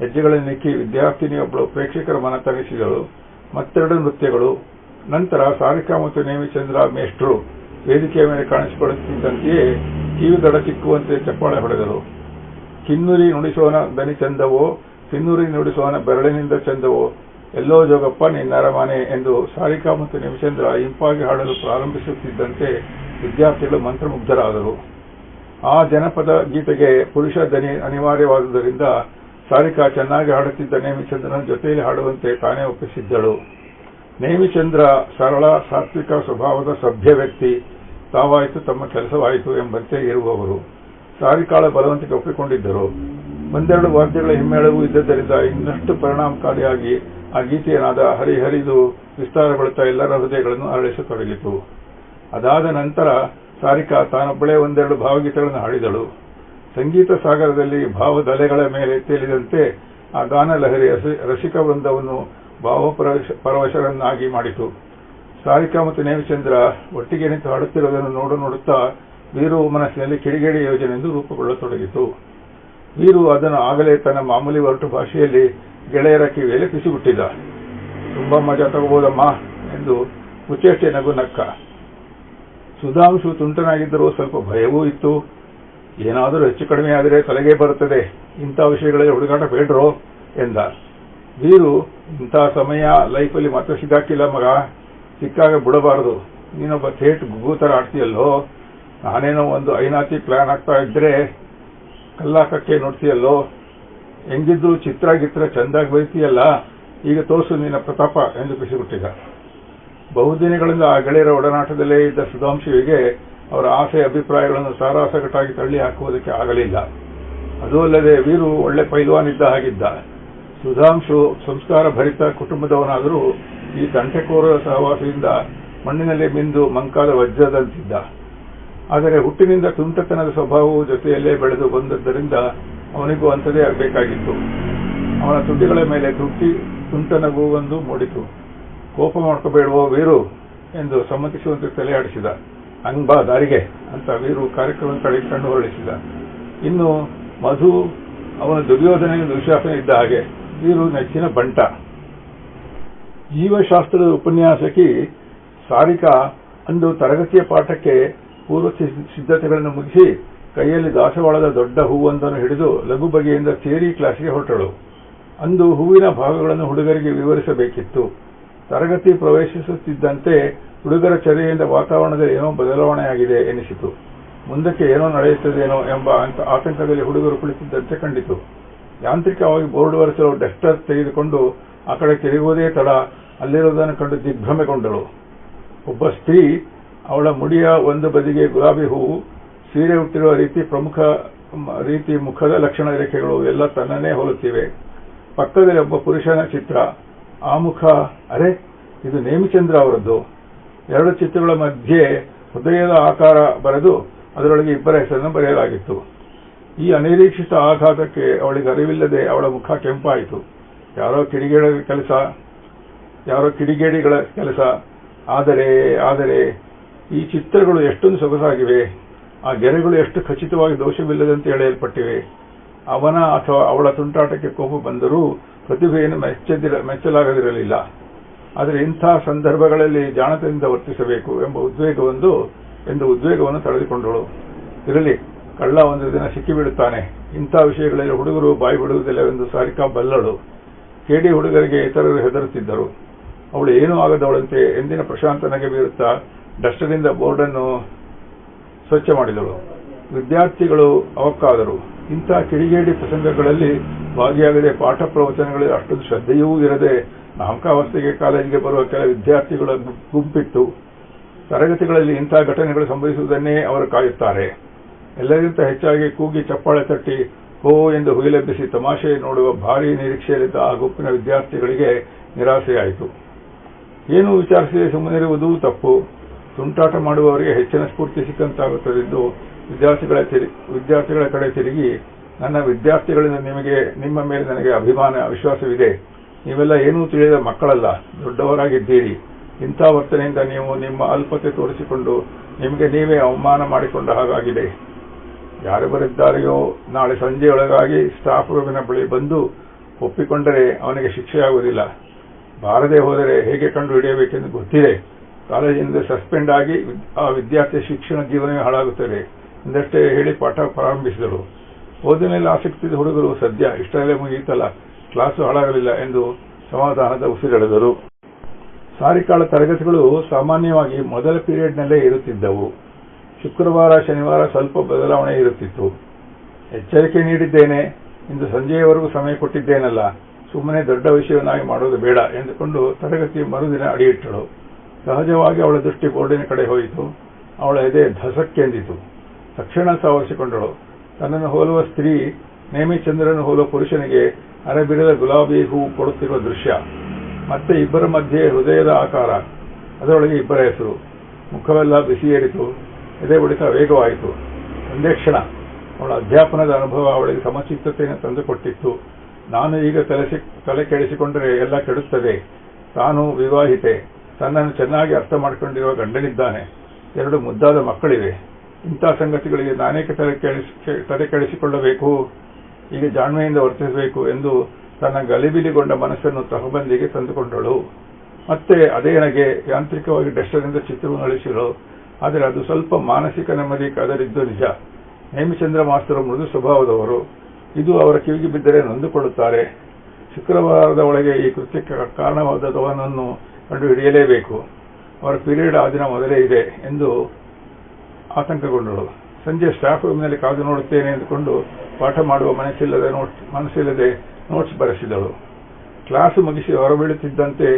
ಹೆಜ್ಜೆಗಳನ್ನಿಕ್ಕಿ ವಿದ್ಯಾರ್ಥಿನಿಯೊಬ್ಬಳು ಪ್ರೇಕ್ಷಕರ ಮನ ತಣಿಸಿದಳು. ಮತ್ತೆರಡು ನೃತ್ಯಗಳು. ನಂತರ ಸಾರಿಕಾ ಮತ್ತು ನೇಮಿಚಂದ್ರ ಮೇಷ್ಟ್ರು ವೇದಿಕೆಯ ಮೇಲೆ ಕಾಣಿಸಿಕೊಳ್ಳುತ್ತಿದ್ದಂತೆಯೇ ಕಿವಿದಡ ಸಿಕ್ಕುವಂತೆ ಚಪ್ಪಾಳೆ ಹೊಡೆದರು. ಕಿನ್ನೂರಿ ನುಡಿಸೋನ ದನಿ ಚಂದವೋ, ಕಿನ್ನೂರಿ ನುಡಿಸೋನ ಬೆರಳಿನಿಂದ ಚಂದವೋ, ಎಲ್ಲೋ ಜೋಗಪ್ಪ ನಿನ್ನರಮನೆ ಎಂದು ಸಾರಿಕಾ ಮತ್ತು ನೇಮಿಚಂದ್ರ ಇಂಪಾಗಿ ಹಾಡಲು ಪ್ರಾರಂಭಿಸುತ್ತಿದ್ದಂತೆ ವಿದ್ಯಾರ್ಥಿಗಳು ಮಂತ್ರಮುಗ್ಧರಾದರು. ಆ ಜನಪದ ಗೀತೆಗೆ ಪುರುಷ ದನಿ ಅನಿವಾರ್ಯವಾದುದರಿಂದ ಸಾರಿಕಾ ಚೆನ್ನಾಗಿ ಹಾಡುತ್ತಿದ್ದ ನೇಮಿಚಂದ್ರನ ಜೊತೆಯಲ್ಲಿ ಹಾಡುವಂತೆ ತಾನೇ ಒಪ್ಪಿಸಿದ್ದಳು. ನೇಮಿಚಂದ್ರ ಸರಳ ಸಾತ್ವಿಕ ಸ್ವಭಾವದ ಸಭ್ಯ ವ್ಯಕ್ತಿ, ತಾವಾಯಿತು ತಮ್ಮ ಕೆಲಸವಾಯಿತು ಎಂಬಂತೆ ಇರುವವರು. ಸಾರಿಕಾಳ ಬಲವಂತಿಗೆ ಒಪ್ಪಿಕೊಂಡಿದ್ದರು. ಒಂದೆರಡು ವಾದ್ಯಗಳ ಹಿಮ್ಮೇಳವೂ ಇದ್ದದ್ದರಿಂದ ಇನ್ನಷ್ಟು ಪರಿಣಾಮಕಾರಿಯಾಗಿ ಆ ಗೀತೆಯ ನಾದ ಹರಿದು ವಿಸ್ತಾರಗೊಳ್ಳುತ್ತಾ ಎಲ್ಲರ ಹೃದಯಗಳನ್ನು ಅರಳಿಸತೊಡಗಿತು. ಅದಾದ ನಂತರ ಸಾರಿಕಾ ತಾನೊಬ್ಬಳೇ ಒಂದೆರಡು ಭಾವಗೀತೆಗಳನ್ನು ಹಾಡಿದಳು. ಸಂಗೀತ ಸಾಗರದಲ್ಲಿ ಭಾವದಲೆಗಳ ಮೇಲೆ ತೇಲಿದಂತೆ ಆ ಗಾನ ಲಹರಿ ರಸಿಕ ವೃಂದವನ್ನು ಭಾವಪರವಶರನ್ನಾಗಿ ಮಾಡಿತು. ಸಾರಿಕಾ ಮತ್ತು ನೇಮಿಚಂದ್ರ ಒಟ್ಟಿಗೆ ನಿಂತು ಹಾಡುತ್ತಿರುವುದನ್ನು ನೋಡುತ್ತಾ ವೀರು ಮನಸ್ಸಿನಲ್ಲಿ ಕಿಡಿಗೇಡಿ ಯೋಜನೆಯೆಂದು ರೂಪುಗೊಳ್ಳತೊಡಗಿತು. ವೀರು ಅದನ್ನು ಆಗಲೇ ತನ್ನ ಮಾಮೂಲಿ ಒರಟು ಭಾಷೆಯಲ್ಲಿ ಗೆಳೆಯರ ಕಿವಿಯಲ್ಲಿ ಪಿಸಿಬಿಟ್ಟಿದ್ದ. ತುಂಬಾ ಮಜಾ ತಗೋಬಹುದಮ್ಮ ಎಂದು ಕುಚೇಷ್ಟೆ ನಗು ನಕ್ಕ. ಸುಧಾಂಶು ತುಂಟನಾಗಿದ್ದರೂ ಸ್ವಲ್ಪ ಭಯವೂ ಇತ್ತು. ಏನಾದರೂ ಹೆಚ್ಚು ಕಡಿಮೆ ಆದರೆ ತಲೆಗೆ ಬರುತ್ತದೆ, ಇಂಥ ವಿಷಯಗಳಲ್ಲಿ ಹುಡುಗಾಟ ಬೇಡ್ರೋ ಎಂದ. ವೀರು, ಇಂಥ ಸಮಯ ಲೈಫಲ್ಲಿ ಮತ್ತೆ ಸಿಕ್ಕಾಕಿಲ್ಲ ಮಗ, ಸಿಕ್ಕಾಗ ಬಿಡಬಾರದು. ನೀನೊಬ್ಬ ಥೇಟ್ ಗುಗೂತರ ಆಡ್ತೀಯಲ್ಲೋ, ನಾನೇನೋ ಒಂದು ಐನಾತಿ ಪ್ಲಾನ್ ಆಗ್ತಾ ಇದ್ರೆ ಕಲ್ಲಾಕಕ್ಕೆ ನೋಡ್ತೀಯಲ್ಲೋ, ಹೆಂಗಿದ್ರು ಚಿತ್ರ ಚಂದಾಗಿ ಬರೀತೀಯಲ್ಲ, ಈಗ ತೋರಿಸು ನಿನ್ನ ಪ್ರತಾಪ ಎಂದು ಬಿಸಿಬಿಟ್ಟಿದ್ದ. ಬಹುದಿನಗಳಿಂದ ಆ ಗೆಳೆಯರ ಒಡನಾಟದಲ್ಲೇ ಇದ್ದ ಸುಧಾಂಶುವಿಗೆ ಅವರ ಆಸೆ ಅಭಿಪ್ರಾಯಗಳನ್ನು ಸಾರಾಸಗಟಾಗಿ ತಳ್ಳಿ ಹಾಕುವುದಕ್ಕೆ ಆಗಲಿಲ್ಲ. ಅದೂ ಅಲ್ಲದೆ ವೀರು ಒಳ್ಳೆ ಪೈಲ್ವಾನ್ ಇದ್ದ ಹಾಗಿದ್ದ. ಸುಧಾಂಶು ಸಂಸ್ಕಾರ ಭರಿತ ಕುಟುಂಬದವನಾದರೂ ಈ ತಂಟೆಕೋರರ ಸಹವಾಸದಿಂದ ಮಣ್ಣಿನಲ್ಲಿ ಮಿಂದು ಮಂಕಾದ ವಜ್ರದಂತಿದ್ದ. ಆದರೆ ಹುಟ್ಟಿನಿಂದ ತುಂಟತನದ ಸ್ವಭಾವವು ಜೊತೆಯಲ್ಲೇ ಬೆಳೆದು ಬಂದದ್ದರಿಂದ ಅವನಿಗೂ ಅಂಥದೇ ಆಗಬೇಕಾಗಿತ್ತು. ಅವನ ತುಟಿಗಳ ಮೇಲೆ ತುಂಟನಗೂ ಒಂದು ಮೂಡಿತು. ಕೋಪ ಮಾಡ್ಕೋಬೇಡುವೋ ವೀರು ಎಂದು ಸಮ್ಮತಿಸುವಂತೆ ತಲೆಯಾಡಿಸಿದ. ಹಂಗ್ ಬಾ ದಾರಿಗೆ ಅಂತ ವೀರು ಕಾರ್ಯಕ್ರಮ ಕಡೆ ಕಣ್ಣು ಹೊರಳಿಸಿದ. ಇನ್ನು ಮಧು ಅವನ ದುರ್ಯೋಧನೆಯ ದುಶಾಸನ ಇದ್ದ ಹಾಗೆ. ವೀರು ನೆಚ್ಚಿನ ಬಂಟ. ಜೀವಶಾಸ್ತ್ರದ ಉಪನ್ಯಾಸಕಿ ಸಾರಿಕಾ ಅಂದು ತರಗತಿಯ ಪಾಠಕ್ಕೆ ಪೂರ್ವ ಸಿದ್ಧತೆಗಳನ್ನು ಮುಗಿಸಿ ಕೈಯಲ್ಲಿ ದಾಸವಾಳದ ದೊಡ್ಡ ಹೂವೊಂದನ್ನು ಹಿಡಿದು ಲಘು ಬಗೆಯಿಂದ ಥಿಯರಿ ಕ್ಲಾಸ್ಗೆ ಹೊರಟಳು. ಅಂದು ಹೂವಿನ ಭಾಗಗಳನ್ನು ಹುಡುಗರಿಗೆ ವಿವರಿಸಬೇಕಿತ್ತು. ತರಗತಿ ಪ್ರವೇಶಿಸುತ್ತಿದ್ದಂತೆ ಹುಡುಗರ ಚರ್ಯೆಯಿಂದ ವಾತಾವರಣದಲ್ಲಿ ಏನೋ ಬದಲಾವಣೆಯಾಗಿದೆ ಎನಿಸಿತು. ಮುಂದಕ್ಕೆ ಏನೋ ನಡೆಯುತ್ತದೇನೋ ಎಂಬ ಆತಂಕದಲ್ಲಿ ಹುಡುಗರು ಕುಳಿತಿದ್ದಂತೆ ಕಂಡಿತು. ಯಾಂತ್ರಿಕವಾಗಿ ಬೋರ್ಡ್ ಒರೆಸಲು ಡಸ್ಟರ್ ತೆಗೆದುಕೊಂಡು ಆ ಕಡೆ ತಿರುಗುವುದೇ ತಡ ಅಲ್ಲಿರುವುದನ್ನು ಕಂಡು ದಿಗ್ಭ್ರಮೆಗೊಂಡಳು. ಒಬ್ಬ ಸ್ತ್ರೀ, ಅವಳ ಮುಡಿಯ ಒಂದು ಬದಿಗೆ ಗುಲಾಬಿ ಹೂವು, ಸೀರೆ ಹುಟ್ಟಿರುವ ರೀತಿ ಮುಖದ ಲಕ್ಷಣ ರೇಖೆಗಳು ಎಲ್ಲ ತನ್ನನ್ನೇ ಹೋಲುತ್ತಿವೆ. ಪಕ್ಕದಲ್ಲಿ ಒಬ್ಬ ಪುರುಷನ ಚಿತ್ರ. ಆ ಮುಖ, ಅರೆ ಇದು ನೇಮಿಚಂದ್ರ ಅವರದ್ದು. ಎರಡು ಚಿತ್ರಗಳ ಮಧ್ಯೆ ಹೃದಯದ ಆಕಾರ ಬರೆದು ಅದರೊಳಗೆ ಇಬ್ಬರ ಹೆಸರನ್ನು ಬರೆಯಲಾಗಿತ್ತು. ಈ ಅನಿರೀಕ್ಷಿತ ಆಘಾತಕ್ಕೆ ಅವಳಿಗೆ ಅರಿವಿಲ್ಲದೆ ಅವಳ ಮುಖ ಕೆಂಪಾಯಿತು. ಯಾರೋ ಕಿಡಿಗೇಡಿಗಳ ಕೆಲಸ. ಆದರೆ ಈ ಚಿತ್ರಗಳು ಎಷ್ಟೊಂದು ಸೊಗಸಾಗಿವೆ. ಆ ಗೆರೆಗಳು ಎಷ್ಟು ಖಚಿತವಾಗಿ ದೋಷವಿಲ್ಲದಂತೆ ಎಳೆಯಲ್ಪಟ್ಟಿವೆ. ಅವನ ಅಥವಾ ಅವಳ ತುಂಟಾಟಕ್ಕೆ ಕೋಪ ಬಂದರೂ ಪ್ರತಿಭೆಯನ್ನು ಮೆಚ್ಚಲಾಗದಿರಲಿಲ್ಲ. ಆದರೆ ಇಂಥ ಸಂದರ್ಭಗಳಲ್ಲಿ ಜಾಣತನದಿಂದ ವರ್ತಿಸಬೇಕು ಎಂಬ ಉದ್ವೇಗವನ್ನು ತಡೆದುಕೊಂಡಳು. ಇರಲಿ, ಕಳ್ಳ ಒಂದು ದಿನ ಸಿಕ್ಕಿಬಿಡುತ್ತಾನೆ. ಇಂಥ ವಿಷಯಗಳಲ್ಲಿ ಹುಡುಗರು ಬಾಯಿ ಬಿಡುವುದಿಲ್ಲವೆಂದು ಸಾರಿಕಾ ಬಲ್ಲಳು. ಕೇಡಿ ಹುಡುಗರಿಗೆ ಇತರರು ಹೆದರುತ್ತಿದ್ದರು. ಅವಳು ಏನೂ ಆಗದವಳಂತೆ ಎಂದಿನ ಪ್ರಶಾಂತ ನಗೆ ಬೀರುತ್ತಾ ಡಸ್ಟರಿಂದ ಬೋರ್ಡನ್ನು ಸ್ವಚ್ಛ ಮಾಡಿದಳು. ವಿದ್ಯಾರ್ಥಿಗಳು ಅವಕ್ಕಾದರು. ಇಂಥ ಕಿಡಿಗೇಡಿ ಪ್ರಸಂಗಗಳಲ್ಲಿ ಭಾಗಿಯಾಗದೆ ಪಾಠ ಪ್ರವಚನಗಳಲ್ಲಿ ಅಷ್ಟೊಂದು ಶ್ರದ್ಧೆಯೂ ಇರದೆ ನಾಮಕಾವಸ್ಥೆಗೆ ಕಾಲೇಜಿಗೆ ಬರುವ ಕೆಲ ವಿದ್ಯಾರ್ಥಿಗಳ ಗುಂಪಿತ್ತು. ತರಗತಿಗಳಲ್ಲಿ ಇಂಥ ಘಟನೆಗಳು ಸಂಭವಿಸುವುದನ್ನೇ ಅವರು ಕಾಯುತ್ತಾರೆ. ಎಲ್ಲರಿಗಿಂತ ಹೆಚ್ಚಾಗಿ ಕೂಗಿ ಚಪ್ಪಾಳೆ ತಟ್ಟಿ ಹೋ ಎಂದು ಹುಯಿಲೆಬ್ಬಿಸಿ ತಮಾಷೆ ನೋಡುವ ಭಾರೀ ನಿರೀಕ್ಷೆಯಲ್ಲಿದ್ದ ಆ ಗುಂಪಿನ ವಿದ್ಯಾರ್ಥಿಗಳಿಗೆ ನಿರಾಸೆಯಾಯಿತು. ಏನೂ ವಿಚಾರಿಸದೆ ಸುಮ್ಮನಿರುವುದೂ ತಪ್ಪು. ತುಂಟಾಟ ಮಾಡುವವರಿಗೆ ಹೆಚ್ಚಿನ ಸ್ಫೂರ್ತಿ ಸಿಕ್ಕಂತಾಗುತ್ತದೆಂದು ವಿದ್ಯಾರ್ಥಿಗಳ ಕಡೆ ತಿರುಗಿ, ನನ್ನ ವಿದ್ಯಾರ್ಥಿಗಳಿಂದ ನಿಮ್ಮ ಮೇಲೆ ನನಗೆ ಅಭಿಮಾನ, ವಿಶ್ವಾಸವಿದೆ. ನೀವೆಲ್ಲ ಏನೂ ತಿಳಿಯದ ಮಕ್ಕಳಲ್ಲ, ದೊಡ್ಡವರಾಗಿದ್ದೀರಿ. ಇಂಥ ವರ್ತನೆಯಿಂದ ನೀವು ನಿಮ್ಮ ಅಲ್ಪತೆ ತೋರಿಸಿಕೊಂಡು ನಿಮಗೆ ನೀವೇ ಅವಮಾನ ಮಾಡಿಕೊಂಡ ಹಾಗಾಗಿದೆ. ಯಾರು ಬರಿದ್ದಾರೆಯೋ ನಾಳೆ ಸಂಜೆಯೊಳಗಾಗಿ ಸ್ಟಾಫ್ ರೂಮಿನ ಬಳಿ ಬಂದು ಒಪ್ಪಿಕೊಂಡರೆ ಅವನಿಗೆ ಶಿಕ್ಷೆಯಾಗುವುದಿಲ್ಲ. ಬಾರದೆ ಹೋದರೆ ಹೇಗೆ ಕಂಡು ಹಿಡಿಯಬೇಕೆಂದು ಗೊತ್ತಿದೆ. ಕಾಲೇಜಿನಿಂದ ಸಸ್ಪೆಂಡ್ ಆಗಿ ಆ ವಿದ್ಯಾರ್ಥಿ ಶಿಕ್ಷಣ ಜೀವನವೇ ಹಾಳಾಗುತ್ತದೆ ಎಂದಷ್ಟೇ ಹೇಳಿ ಪಾಠ ಪ್ರಾರಂಭಿಸಿದಳು. ಓದಿನಲ್ಲಿ ಆಸಕ್ತಿ ಹುಡುಗರು ಸದ್ಯ ಇಷ್ಟರಲ್ಲೇ ಮುಗಿಯಿತಲ್ಲ, ಕ್ಲಾಸು ಹಾಳಾಗಲಿಲ್ಲ ಎಂದು ಸಮಾಧಾನದ ಉಸಿರೆಳೆದರು. ಸಾರಿಕಾಳ ತರಗತಿಗಳು ಸಾಮಾನ್ಯವಾಗಿ ಮೊದಲ ಪೀರಿಯಡ್ನಲ್ಲೇ ಇರುತ್ತಿದ್ದವು. ಶುಕ್ರವಾರ ಶನಿವಾರ ಸ್ವಲ್ಪ ಬದಲಾವಣೆ ಇರುತ್ತಿತ್ತು. ಎಚ್ಚರಿಕೆ ನೀಡಿದ್ದೇನೆ, ಇಂದು ಸಂಜೆಯವರೆಗೂ ಸಮಯ ಕೊಟ್ಟಿದ್ದೇನಲ್ಲ, ಸುಮ್ಮನೆ ದೊಡ್ಡ ವಿಷಯವನ್ನಾಗಿ ಮಾಡುವುದು ಬೇಡ ಎಂದುಕೊಂಡು ತರಗತಿ ಮರುದಿನ ಅಡಿಯಿಟ್ಟಳು. ಸಹಜವಾಗಿ ಅವಳ ದೃಷ್ಟಿ ಬೋರ್ಡಿನ ಕಡೆ ಹೋಯಿತು. ಅವಳ ಎದೆ ಧಸಕ್ಕೆಂದಿತು. ತಕ್ಷಣ ಸಾವರಿಸಿಕೊಂಡಳು. ತನ್ನನ್ನು ಹೋಲುವ ಸ್ತ್ರೀ ನೇಮಿಚಂದ್ರನು ಹೋಲುವ ಪುರುಷನಿಗೆ ಅರೆಬಿರದ ಗುಲಾಬಿ ಹೂ ಕೊಡುತ್ತಿರುವ ದೃಶ್ಯ. ಮತ್ತೆ ಇಬ್ಬರ ಮಧ್ಯೆ ಹೃದಯದ ಆಕಾರ, ಅದರೊಳಗೆ ಇಬ್ಬರ ಹೆಸರು. ಮುಖವೆಲ್ಲ ಬಿಸಿಯೇರಿತು. ಎದೆ ಬಡಿತ ವೇಗವಾಯಿತು. ಒಂದೇ ಕ್ಷಣ ಅವಳ ಅಧ್ಯಾಪನದ ಅನುಭವ ಅವಳಿಗೆ ಸಮಚಿತ್ತತೆಯನ್ನು ತಂದುಕೊಟ್ಟಿತ್ತು. ನಾನು ಈಗ ತಲೆ ಕೆಡಿಸಿಕೊಂಡರೆ ಎಲ್ಲ ಕೆಡುತ್ತದೆ. ತಾನು ವಿವಾಹಿತೆ, ತನ್ನನ್ನು ಚೆನ್ನಾಗಿ ಅರ್ಥ ಮಾಡಿಕೊಂಡಿರುವ ಗಂಡನಿದ್ದಾನೆ, 2 ಮುದ್ದಾದ ಮಕ್ಕಳಿವೆ. ಇಂಥ ಸಂಗತಿಗಳಿಗೆ ನಾನೇಕೆ ತಲೆ ಕೆಡಿಸಿಕೊಳ್ಳಬೇಕು, ಈಗ ಜಾಣ್ಮೆಯಿಂದ ವರ್ತಿಸಬೇಕು ಎಂದು ತನ್ನ ಗಲಿಬಿಲಿಗೊಂಡ ಮನಸ್ಸನ್ನು ತಹಬಂದಿಗೆ ತಂದುಕೊಂಡಳು. ಮತ್ತೆ ಅದೇ ನಗೆ ಯಾಂತ್ರಿಕವಾಗಿ ಡಸ್ಟರ್ನಿಂದ ಚಿತ್ರವನ್ನು ಅಳಿಸಿದಳು. ಆದರೆ ಅದು ಸ್ವಲ್ಪ ಮಾನಸಿಕ ನೆಮ್ಮದಿ ಕದರಿದ್ದು ನಿಜ. ನೇಮಿಚಂದ್ರ ಮಾಸ್ತರು ಮೃದು ಸ್ವಭಾವದವರು. ಇದು ಅವರ ಕಿವಿಗೆ ಬಿದ್ದರೆ ನೊಂದುಕೊಳ್ಳುತ್ತಾರೆ. ಶುಕ್ರವಾರದ ಒಳಗೆ ಈ ಕೃತ್ಯಕ್ಕೆ ಕಾರಣವಾದವನನ್ನು ಕಂಡುಹಿಡಿಯಲೇಬೇಕು. ಅವರ ಪೀರಿಯಡ್ ಆ ದಿನ ಮೊದಲೇ ಇದೆ ಎಂದು ಆತಂಕಗೊಂಡಳು. ಸಂಜೆ ಸ್ಟಾಫ್ ರೂಮಿನಲ್ಲಿ ಕಾದು ನೋಡುತ್ತೇನೆ ಎಂದುಕೊಂಡು ಪಾಠ ಮಾಡುವ ಮನಸ್ಸಿಲ್ಲದೆ ನೋಟ್ಸ್ ಬರೆಸಿದಳು. ಕ್ಲಾಸು ಮುಗಿಸಿ ಹೊರಬೀಳುತ್ತಿದ್ದಂತೆ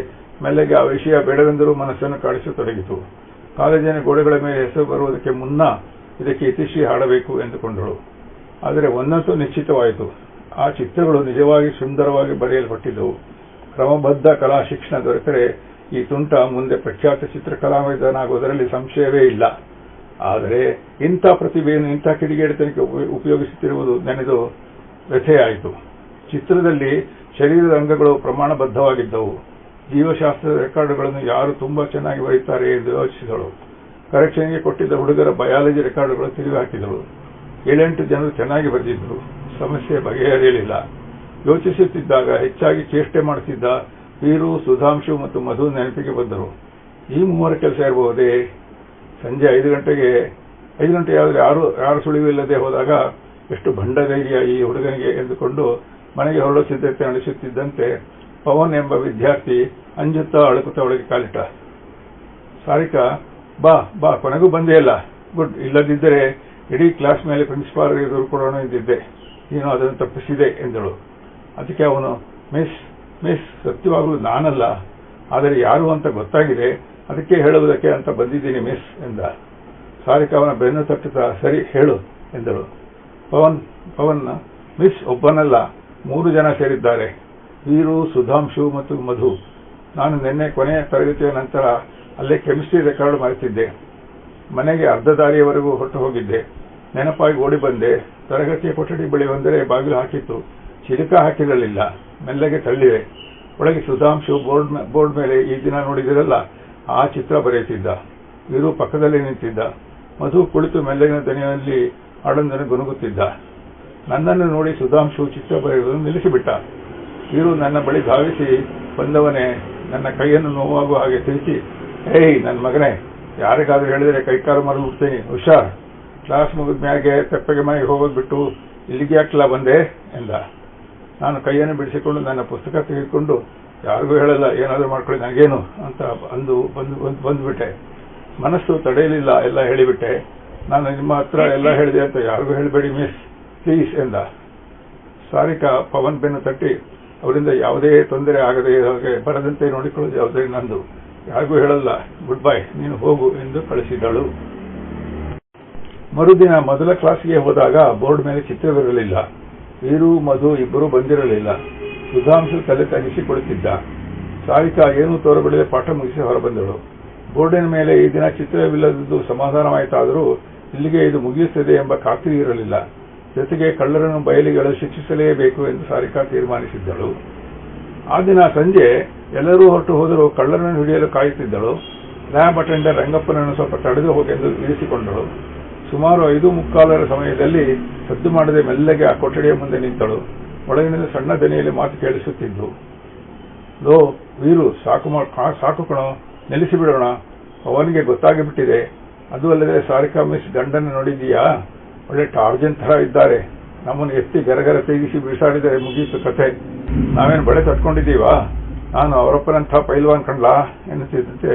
ಮೆಲ್ಲಗೆ ಆ ವಿಷಯ ಬೇಡವೆಂದರೂ ಮನಸ್ಸನ್ನು ಕಾಡಿಸತೊಡಗಿತು. ಕಾಲೇಜಿನ ಗೋಡೆಗಳ ಮೇಲೆ ಹೆಸರು ಬರುವುದಕ್ಕೆ ಮುನ್ನ ಇದಕ್ಕೆ ಇತಿಶ್ರೀ ಹಾಡಬೇಕು ಎಂದುಕೊಂಡಳು. ಆದರೆ ಒಂದಂತೂ ನಿಶ್ಚಿತವಾಯಿತು, ಆ ಚಿತ್ರಗಳು ನಿಜವಾಗಿ ಸುಂದರವಾಗಿ ಬರೆಯಲ್ಪಟ್ಟಿದ್ದವು. ಕ್ರಮಬದ್ಧ ಕಲಾ ಶಿಕ್ಷಣ ದೊರೆತರೆ ಈ ತುಂಟ ಮುಂದೆ ಪ್ರಖ್ಯಾತ ಚಿತ್ರಕಲಾವಿದನಾಗುವುದರಲ್ಲಿ ಸಂಶಯವೇ ಇಲ್ಲ. ಆದರೆ ಇಂಥ ಪ್ರತಿಭೆಯನ್ನು ಇಂಥ ಕಿಡಿಗೇಡಿತನಕ್ಕೆ ಉಪಯೋಗಿಸುತ್ತಿರುವುದು ನೆನೆದು ವ್ಯಥೆಯಾಯಿತು. ಚಿತ್ರದಲ್ಲಿ ಶರೀರದ ಅಂಗಗಳು ಪ್ರಮಾಣಬದ್ಧವಾಗಿದ್ದವು. ಜೀವಶಾಸ್ತ್ರದ ರೆಕಾರ್ಡುಗಳನ್ನು ಯಾರು ತುಂಬಾ ಚೆನ್ನಾಗಿ ಬರೆಯುತ್ತಾರೆ ಎಂದು ಯೋಚಿಸಿದಳು. ಕರೆಕ್ಷನ್ಗೆ ಕೊಟ್ಟಿದ್ದ ಹುಡುಗರ ಬಯಾಲಜಿ ರೆಕಾರ್ಡುಗಳು ತಿರುಗಾಕಿದಳು. 7-8 ಜನರು ಚೆನ್ನಾಗಿ ಬರೆದಿದ್ದರು. ಸಮಸ್ಯೆ ಬಗೆಹರಿಯಲಿಲ್ಲ. ಯೋಚಿಸುತ್ತಿದ್ದಾಗ ಹೆಚ್ಚಾಗಿ ಚೇಷ್ಟೆ ಮಾಡುತ್ತಿದ್ದ ವೀರು, ಸುಧಾಂಶು ಮತ್ತು ಮಧು ನೆನಪಿಗೆ ಬಂದರು. ಈ ಮೂವರ ಕೆಲಸ ಇರಬಹುದೇ? ಸಂಜೆ 5 ಗಂಟೆಯಾದರೆ ಯಾರು ಸುಳಿವಿಲ್ಲದೆ ಹೋದಾಗ ಎಷ್ಟು ಭಂಡ ಧೈರ್ಯ ಈ ಹುಡುಗನಿಗೆ ಎಂದುಕೊಂಡು ಮನೆಗೆ ಹೊರಡೋ ಸಿದ್ಧತೆ ನಡೆಸುತ್ತಿದ್ದಂತೆ ಪವನ್ ಎಂಬ ವಿದ್ಯಾರ್ಥಿ ಅಂಜುತ್ತಾ ಅಳುಕುತ್ತಾ ಒಳಗೆ ಕಾಲಿಟ್ಟ. ಸಾರಿಕಾ, ಬಾ ಕೊನೆಗೂ ಬಂದೇ ಇಲ್ಲ. ಗುಡ್. ಇಲ್ಲದಿದ್ದರೆ ಇಡೀ ಕ್ಲಾಸ್ ಮೇಲೆ ಪ್ರಿನ್ಸಿಪಾಲ್ ಎದುರು ಕೊಡೋಣ ಎಂದಿದ್ದೆ. ನೀನು ಅದನ್ನು ತಪ್ಪಿಸಿದೆ ಎಂದಳು. ಅದಕ್ಕೆ ಅವನು, ಮಿಸ್ ಸತ್ಯವಾಗಲೂ ನಾನಲ್ಲ, ಆದರೆ ಯಾರು ಅಂತ ಗೊತ್ತಾಗಿದೆ, ಅದಕ್ಕೆ ಹೇಳುವುದಕ್ಕೆ ಅಂತ ಬಂದಿದ್ದೀನಿ ಮಿಸ್ ಎಂದ. ಸಾರಿಕಾ ಅವನ ಬೆನ್ನು ತಟ್ಟುತ್ತಾ, ಸರಿ ಹೇಳು ಎಂದಳು. ಪವನ್, ಮಿಸ್ ಒಬ್ಬನಲ್ಲ 3 ಜನ ಸೇರಿದ್ದಾರೆ. ವೀರು, ಸುಧಾಂಶು ಮತ್ತು ಮಧು. ನಾನು ನಿನ್ನೆ ಕೊನೆಯ ತರಗತಿಯ ನಂತರ ಅಲ್ಲೇ ಕೆಮಿಸ್ಟ್ರಿ ರೆಕಾರ್ಡ್ ಮಾಡುತ್ತಿದ್ದೆ. ಮನೆಗೆ ಅರ್ಧ ದಾರಿಯವರೆಗೂ ಹೊರಟು ಹೋಗಿದ್ದೆ. ನೆನಪಾಗಿ ಓಡಿ ಬಂದೆ. ತರಗತಿಯ ಕೊಠಡಿ ಬಳಿ ಬಂದರೆ ಬಾಗಿಲು ಹಾಕಿತ್ತು. ಚಿಲಕ ಹಾಕಿರಲಿಲ್ಲ. ಮೆಲ್ಲಗೆ ತಳ್ಳಿದೆ. ಒಳಗೆ ಸುಧಾಂಶು ಬೋರ್ಡ್ ಮೇಲೆ ಈ ದಿನ ನೋಡಿದಿರಲ್ಲ ಆ ಚಿತ್ರ ಬರೆಯುತ್ತಿದ್ದ. ವೀರು ಪಕ್ಕದಲ್ಲಿ ನಿಂತಿದ್ದ. ಮಧು ಕುಳಿತು ಮೆಲ್ಲಗಿನ ದನಿಯಲ್ಲಿ ಹಾಡೊಂದನ್ನು ಗುನುಗುತ್ತಿದ್ದ. ನನ್ನನ್ನು ನೋಡಿ ಸುಧಾಂಶು ಚಿತ್ರ ಬರೆಯುವುದನ್ನು ನಿಲ್ಲಿಸಿಬಿಟ್ಟ. ವೀರು ನನ್ನ ಬಳಿ ಧಾವಿಸಿ ಬಂದವನೇ ನನ್ನ ಕೈಯನ್ನು ನೋವಾಗುವ ಹಾಗೆ ತಿರುಚಿ, ಏಯ್ ನನ್ನ ಮಗನೇ, ಯಾರಿಗಾದ್ರೂ ಹೇಳಿದರೆ ಕೈಕಾಲು ಮರಳು ಬಿಡ್ತೀನಿ, ಹುಷಾರ್. ಕ್ಲಾಸ್ ಮುಗಿದ ಮ್ಯಾಗೆ ತೆಪ್ಪಗೆ ಮನೆಗೆ ಹೋಗೋದು ಬಿಟ್ಟು ಇಲ್ಲಿಗೆ ಯಾಕಲ್ಲ ಬಂದೆ ಎಂದ. ನಾನು ಕೈಯನ್ನು ಬಿಡಿಸಿಕೊಂಡು ನನ್ನ ಪುಸ್ತಕ ತೆಗೆದುಕೊಂಡು, ಯಾರಿಗೂ ಹೇಳಲ್ಲ, ಏನಾದರೂ ಮಾಡ್ಕೊಳ್ಳಿ ನನಗೇನು ಅಂತ ಬಂದುಬಿಟ್ಟೆ. ಮನಸ್ಸು ತಡೆಯಲಿಲ್ಲ, ಎಲ್ಲ ಹೇಳಿಬಿಟ್ಟೆ. ನಾನು ನಿಮ್ಮ ಹತ್ರ ಎಲ್ಲ ಹೇಳಿದೆ ಅಂತ ಯಾರಿಗೂ ಹೇಳಬೇಡಿ ಮಿಸ್, ಪ್ಲೀಸ್ ಎಂದ. ಸಾರಿಕಾ ಪವನ್ ಬೆನ್ನು ತಟ್ಟಿ, ಅವರಿಂದ ಯಾವುದೇ ತೊಂದರೆ ಆಗದೆ ಹಾಗೆ ಬರದಂತೆ ನೋಡಿಕೊಳ್ಳುವುದು ಯಾವುದೇ ನಂದು, ಯಾರಿಗೂ ಹೇಳಲ್ಲ, ಗುಡ್ ಬೈ, ನೀನು ಹೋಗು ಎಂದು ಕಳಿಸಿದಳು. ಮರುದಿನ ಮೊದಲ ಕ್ಲಾಸ್ಗೆ ಹೋದಾಗ ಬೋರ್ಡ್ ಮೇಲೆ ಚಿತ್ರವಿರಲಿಲ್ಲ. ವೀರು, ಮಧು ಇಬ್ಬರೂ ಬಂದಿರಲಿಲ್ಲ. ಸುಧಾಂಶು ತಲೆ ತಗ್ಗಿಸಿಕೊಳ್ಳುತ್ತಿದ್ದ. ಸಾರಿಕಾ ಏನೂ ತೋರಬಿಡದೆ ಪಾಠ ಮುಗಿಸಿ ಹೊರಬಂದಳು. ಬೋರ್ಡಿನ ಮೇಲೆ ಈ ದಿನ ಚಿತ್ರವಿಲ್ಲದದ್ದು ಸಮಾಧಾನವಾಯಿತಾದರೂ ಇಲ್ಲಿಗೆ ಇದು ಮುಗಿಯುತ್ತದೆ ಎಂಬ ಖಾತ್ರಿ ಇರಲಿಲ್ಲ. ಜೊತೆಗೆ ಕಳ್ಳರನ್ನು ಬಯಲಿಗಳು ಶಿಕ್ಷಿಸಲೇಬೇಕು ಎಂದು ಸಾರಿಕಾ ತೀರ್ಮಾನಿಸಿದ್ದಳು. ಆ ದಿನ ಸಂಜೆ ಎಲ್ಲರೂ ಹೊರಟು ಹೋದರೂ ಕಳ್ಳರನ್ನು ಹಿಡಿಯಲು ಕಾಯುತ್ತಿದ್ದಳು. ಲ್ಯಾಬ್ ಅಟೆಂಡರ್ ರಂಗಪ್ಪನನ್ನು ಸ್ವಲ್ಪ ತಡೆದು ಹೋಗೆಂದು ಇರಿಸಿಕೊಂಡಳು. ಸುಮಾರು 5:45 ಸಮಯದಲ್ಲಿ ಸದ್ದು ಮಾಡದೆ ಮೆಲ್ಲಗೆ ಆ ಕೊಠಡಿಯ ಮುಂದೆ ನಿಂತಳು. ಒಳಗಿನಿಂದ ಸಣ್ಣ ದನಿಯಲ್ಲಿ ಮಾತು ಕೇಳಿಸುತ್ತಿದ್ದು. ಲೋ ವೀರು, ಸಾಕು ಕಣೋ, ನಿಲ್ಲಿಸಿಬಿಡೋಣ. ಅವನಿಗೆ ಗೊತ್ತಾಗಿಬಿಟ್ಟಿದೆ. ಅದು ಅಲ್ಲದೆ ಸಾರಿಕಾ ಮಿಸ್ ಗಂಡನ್ನು ನೋಡಿದೀಯಾ? ಒಳ್ಳೆ ಟಾರ್ಜನ್ ತರ ಇದ್ದಾರೆ. ನಮ್ಮನ್ನು ಎತ್ತಿ ಗರಗರ ತೆಗಿಸಿ ಬಿಸಾಡಿದರೆ ಮುಗಿಯಿತು ಕತೆ. ನಾವೇನು ಬಳೆ ತಟ್ಕೊಂಡಿದ್ದೀವಾ? ನಾನು ಅವರಪ್ಪನಂಥ ಪೈಲ್ವಾನ್ ಕಂಡ್ಲಾ ಎನ್ನುತ್ತಿದ್ದಂತೆ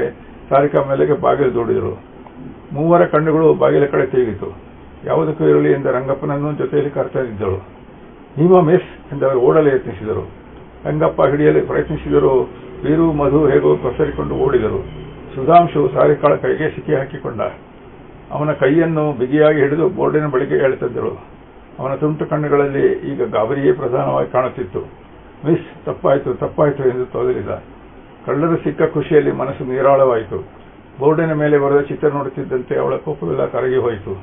ಸಾರಿಕಾ ಮೇಲೆಗೆ ಬಾಗಿಲು ದೂಡಿದಳು. ಮೂವರ ಕಣ್ಣುಗಳು ಬಾಗಿಲ ಕಡೆ ತಿರುಗಿತು. ಯಾವುದಕ್ಕೂ ಇರಲಿ ಎಂದ ರಂಗಪ್ಪನನ್ನು ಜೊತೆಯಲ್ಲಿ ಕರೆತಂದಿದ್ದಳು. ನೀವ ಮಿಸ್ ಎಂದವರು ಓಡಲು ಯತ್ನಿಸಿದರು. ರಂಗಪ್ಪ ಹಿಡಿಯಲು ಪ್ರಯತ್ನಿಸಿದರು. ವೀರು, ಮಧು ಹೇಗೋ ಕೊಸರಿಕೊಂಡು ಓಡಿದರು. ಸುಧಾಂಶು ಸಾರಿಕಾಳ ಕೈಗೆ ಸಿಕ್ಕಿ ಹಾಕಿಕೊಂಡ. ಅವನ ಕೈಯನ್ನು ಬಿಗಿಯಾಗಿ ಹಿಡಿದು ಬೋರ್ಡಿನ ಬಳಿಗೆ ಎಳೆತಂದಳು. ಅವನ ತುಂಟು ಕಣ್ಣುಗಳಲ್ಲಿ ಈಗ ಗಾಬರಿಯೇ ಪ್ರಧಾನವಾಗಿ ಕಾಣುತ್ತಿತ್ತು. ಮಿಸ್, ತಪ್ಪಾಯಿತು ಎಂದು ತೊದಲಿದ. ಕಳ್ಳರು ಸಿಕ್ಕ ಖುಷಿಯಲ್ಲಿ ಮನಸ್ಸು ನೀರಾಳವಾಯಿತು. ಬೋರ್ಡಿನ ಮೇಲೆ ಬರೆದ ಚಿತ್ರ ನೋಡುತ್ತಿದ್ದಂತೆ ಅವಳ ಕೋಪವೆಲ್ಲ ಕರಗಿ ಹೋಯಿತು.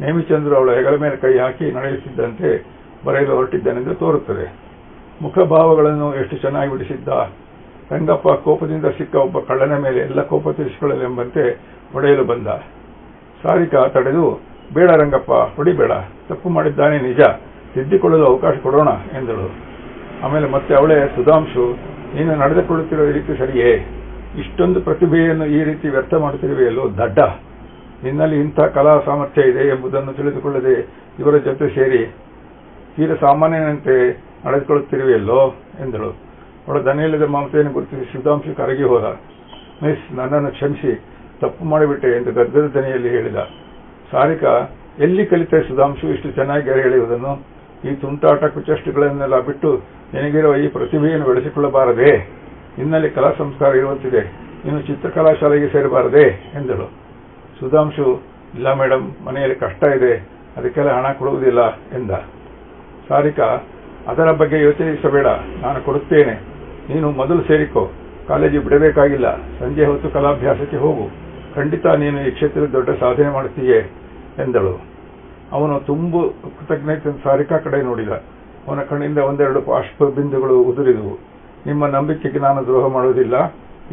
ನೇಮಿಚಂದ್ರು ಅವಳ ಹೆಗಲ ಮೇಲೆ ಕೈ ಹಾಕಿ ನಡೆಯುತ್ತಿದ್ದಂತೆ ಬರೆಯಲು ಹೊರಟಿದ್ದನೆಂದು ತೋರುತ್ತದೆ. ಮುಖಭಾವಗಳನ್ನು ಎಷ್ಟು ಚೆನ್ನಾಗಿ ಬಿಡಿಸಿದ್ದ. ರಂಗಪ್ಪ ಕೋಪದಿಂದ ಸಿಕ್ಕ ಒಬ್ಬ ಕಳ್ಳನ ಮೇಲೆ ಎಲ್ಲ ಕೋಪ ತೀರಿಸಿಕೊಳ್ಳಲೆಂಬಂತೆ ಹೊಡೆಯಲು ಬಂದ. ಸಾರಿಕಾ ತಡೆದು, ಬೇಡ ರಂಗಪ್ಪ, ಹೊಡಿಬೇಡ, ತಪ್ಪು ಮಾಡಿದ್ದಾನೆ ನಿಜ, ತಿದ್ದಿಕೊಳ್ಳಲು ಅವಕಾಶ ಕೊಡೋಣ ಎಂದಳು. ಆಮೇಲೆ ಮತ್ತೆ ಅವಳೇ, ಸುಧಾಂಶು, ನೀನು ನಡೆದುಕೊಳ್ಳುತ್ತಿರುವ ರೀತಿ ಸರಿಯೇ? ಇಷ್ಟೊಂದು ಪ್ರತಿಭೆಯನ್ನು ಈ ರೀತಿ ವ್ಯರ್ಥ ಮಾಡುತ್ತಿರುವೆಯಲ್ಲೋ ದಡ್ಡ. ನಿನ್ನಲ್ಲಿ ಇಂಥ ಕಲಾ ಸಾಮರ್ಥ್ಯ ಇದೆ ಎಂಬುದನ್ನು ತಿಳಿದುಕೊಳ್ಳದೆ ಇವರ ಜೊತೆ ಸೇರಿ ತೀರ ಸಾಮಾನ್ಯನಂತೆ ನಡೆದುಕೊಳ್ಳುತ್ತಿರುವೆಯಲ್ಲೋ ಎಂದಳು. ಅವಳ ದನಿಯಿಲ್ಲದ ಮಮತೆಯನ್ನು ಗುರುತಿಸಿ ಸುಧಾಂಶು ಕರಗಿ ಹೋದ. ಮಿಸ್, ನನ್ನನ್ನು ಕ್ಷಮಿಸಿ, ತಪ್ಪು ಮಾಡಿಬಿಟ್ಟೆ ಎಂದು ಗದ್ಗದ ದನಿಯಲ್ಲಿ ಹೇಳಿದ. ಸಾರಿಕಾ, ಎಲ್ಲಿ ಕಲಿತೆ ಸುಧಾಂಶು ಇಷ್ಟು ಚೆನ್ನಾಗಿ ಗೆರೆ ಎಳೆಯುವುದನ್ನು? ಈ ತುಂಟಾಟ ಕುಚಷ್ಟಗಳನ್ನೆಲ್ಲ ಬಿಟ್ಟು ನಿನಗಿರುವ ಈ ಪ್ರತಿಭೆಯನ್ನು ಬೆಳೆಸಿಕೊಳ್ಳಬಾರದೆ? ನಿನ್ನಲ್ಲಿ ಕಲಾ ಸಂಸ್ಕಾರ ಇರುವಂತಿದೆ, ನೀನು ಚಿತ್ರಕಲಾ ಶಾಲೆಗೆ ಸೇರಬಾರದೆ ಎಂದಳು. ಸುಧಾಂಶು, ಇಲ್ಲ ಮೇಡಮ್, ಮನೆಯಲ್ಲಿ ಕಷ್ಟ ಇದೆ, ಅದಕ್ಕೆಲ್ಲ ಹಣ ಕೊಡುವುದಿಲ್ಲ ಎಂದ. ಸಾರಿಕಾ, ಅದರ ಬಗ್ಗೆ ಯೋಚಿಸಬೇಡ, ನಾನು ಕೊಡುತ್ತೇನೆ. ನೀನು ಮೊದಲು ಸೇರಿಕೋ. ಕಾಲೇಜು ಬಿಡಬೇಕಾಗಿಲ್ಲ. ಸಂಜೆ ಹೊತ್ತು ಕಲಾಭ್ಯಾಸಕ್ಕೆ ಹೋಗು. ಖಂಡಿತ ನೀನು ಈ ಕ್ಷೇತ್ರದಲ್ಲಿ ದೊಡ್ಡ ಸಾಧನೆ ಮಾಡುತ್ತೀಯೇ ಎಂದಳು. ಅವನು ತುಂಬು ಕೃತಜ್ಞತೆ ಸಾರಿಕಾ ಕಡೆ ನೋಡಿದ. ಅವನ ಕಣ್ಣಿಂದ ಒಂದೆರಡು ಬಾಷ್ಪ ಬಿಂದುಗಳು ಉದುರಿದವು. ನಿಮ್ಮ ನಂಬಿಕೆಗೆ ನಾನು ದ್ರೋಹ ಮಾಡುವುದಿಲ್ಲ.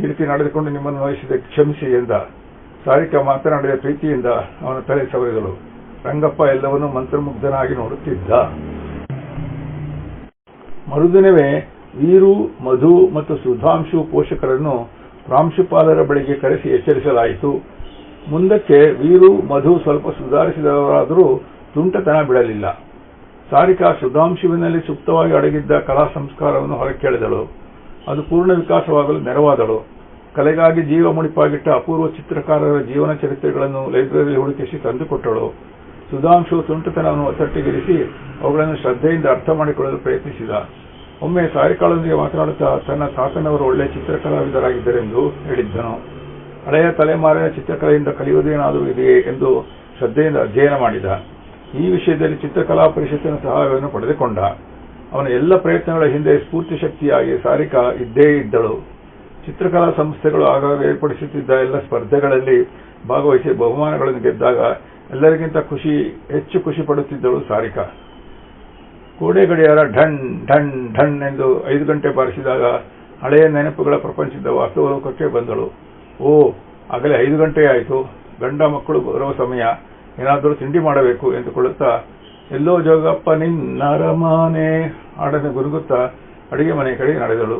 ಈ ರೀತಿ ನಡೆದುಕೊಂಡು ನಿಮ್ಮನ್ನು ನೋಯಿಸಿದ ಕ್ಷಮಿಸಿ ಎಂದ. ಸಾರಿಕಾ ಮಾತನಾಡಿದ ಪ್ರೀತಿಯಿಂದ ಅವನ ತಲೆ ಸವರಿದಳು. ರಂಗಪ್ಪ ಎಲ್ಲವನ್ನೂ ಮಂತ್ರಮುಗ್ಧನಾಗಿ ನೋಡುತ್ತಿದ್ದ. ಮರುದಿನವೇ ವೀರು, ಮಧು ಮತ್ತು ಸುಧಾಂಶು ಪೋಷಕರನ್ನು ಪ್ರಾಂಶುಪಾಲರ ಬಳಿಗೆ ಕರೆಸಿ ಎಚ್ಚರಿಸಲಾಯಿತು. ಮುಂದಕ್ಕೆ ವೀರು, ಮಧು ಸ್ವಲ್ಪ ಸುಧಾರಿಸಿದವರಾದರೂ ತುಂಟತನ ಬಿಡಲಿಲ್ಲ. ಸಾರಿಕಾ ಸುಧಾಂಶುವಿನಲ್ಲಿ ಸುಪ್ತವಾಗಿ ಅಡಗಿದ್ದ ಕಲಾ ಸಂಸ್ಕಾರವನ್ನು ಹೊರಕ್ಕೆಳೆದಳು. ಅದು ಪೂರ್ಣ ವಿಕಾಸವಾಗಲು ನೆರವಾದಳು. ಕಲೆಗಾಗಿ ಜೀವ ಮುಡಿಪಾಗಿಟ್ಟ ಅಪೂರ್ವ ಚಿತ್ರಕಾರರ ಜೀವನ ಚರಿತ್ರೆಗಳನ್ನು ಲೈಬ್ರರಿಯಲ್ಲಿ ಹುಡುಕಿಸಿ ತಂದುಕೊಟ್ಟಳು. ಸುಧಾಂಶು ತುಂಟತನವನ್ನು ಒತ್ತಟ್ಟಿಗಿರಿಸಿ ಅವುಗಳನ್ನು ಶ್ರದ್ಧೆಯಿಂದ ಅರ್ಥ ಮಾಡಿಕೊಳ್ಳಲು ಪ್ರಯತ್ನಿಸಿದ. ಒಮ್ಮೆ ಸಾರಿಕಾಳೊಂದಿಗೆ ಮಾತನಾಡುತ್ತಾ ತನ್ನ ತಾತನವರು ಒಳ್ಳೆಯ ಚಿತ್ರಕಲಾವಿದರಾಗಿದ್ದರೆಂದು ಹೇಳಿದ್ದನು. ಹಳೆಯ ತಲೆಮಾರಿನ ಚಿತ್ರಕಲೆಯಿಂದ ಕಲಿಯುವುದೇನಾದರೂ ಇದೆಯೇ ಎಂದು ಶ್ರದ್ಧೆಯಿಂದ ಅಧ್ಯಯನ ಮಾಡಿದ. ಈ ವಿಷಯದಲ್ಲಿ ಚಿತ್ರಕಲಾ ಪರಿಷತ್ತಿನ ಸಹಾಯವನ್ನು ಪಡೆದುಕೊಂಡ. ಅವನ ಎಲ್ಲ ಪ್ರಯತ್ನಗಳ ಹಿಂದೆ ಸ್ಫೂರ್ತಿ ಶಕ್ತಿಯಾಗಿ ಸಾರಿಕಾ ಇದ್ದೇ ಇದ್ದಳು. ಚಿತ್ರಕಲಾ ಸಂಸ್ಥೆಗಳು ಆಗಾಗ ಏರ್ಪಡಿಸುತ್ತಿದ್ದ ಎಲ್ಲ ಸ್ಪರ್ಧೆಗಳಲ್ಲಿ ಭಾಗವಹಿಸಿ ಬಹುಮಾನಗಳನ್ನು ಗೆದ್ದಾಗ ಎಲ್ಲರಿಗಿಂತ ಹೆಚ್ಚು ಖುಷಿ ಪಡುತ್ತಿದ್ದಳು ಸಾರಿಕಾ. ಕೋಡೆ ಗಡಿಯಾರ ಢಣ್ ಢಣ್ ಢಣ್ ಎಂದು 5 ಗಂಟೆ ಬಾರಿಸಿದಾಗ ಹಳೆಯ ನೆನಪುಗಳ ಪ್ರಪಂಚದ ವಾಸ್ತವಲೋಕಕ್ಕೆ ಬಂದಳು. ಓ, ಆಗಲೇ 5 ಗಂಟೆ ಆಯಿತು. ಗಂಡ ಮಕ್ಕಳು ಬರುವ ಸಮಯ. ಏನಾದರೂ ತಿಂಡಿ ಮಾಡಬೇಕು ಎಂದುಕೊಳ್ಳುತ್ತಾ ಎಲ್ಲೋ ಜೋಗಪ್ಪ ನಿನ್ನರಮಾನೆ ಹಾಡನ್ನು ಗುರುಗುತ್ತಾ ಅಡಿಗೆ ಮನೆ ಕಡೆಗೆ ನಡೆದಳು.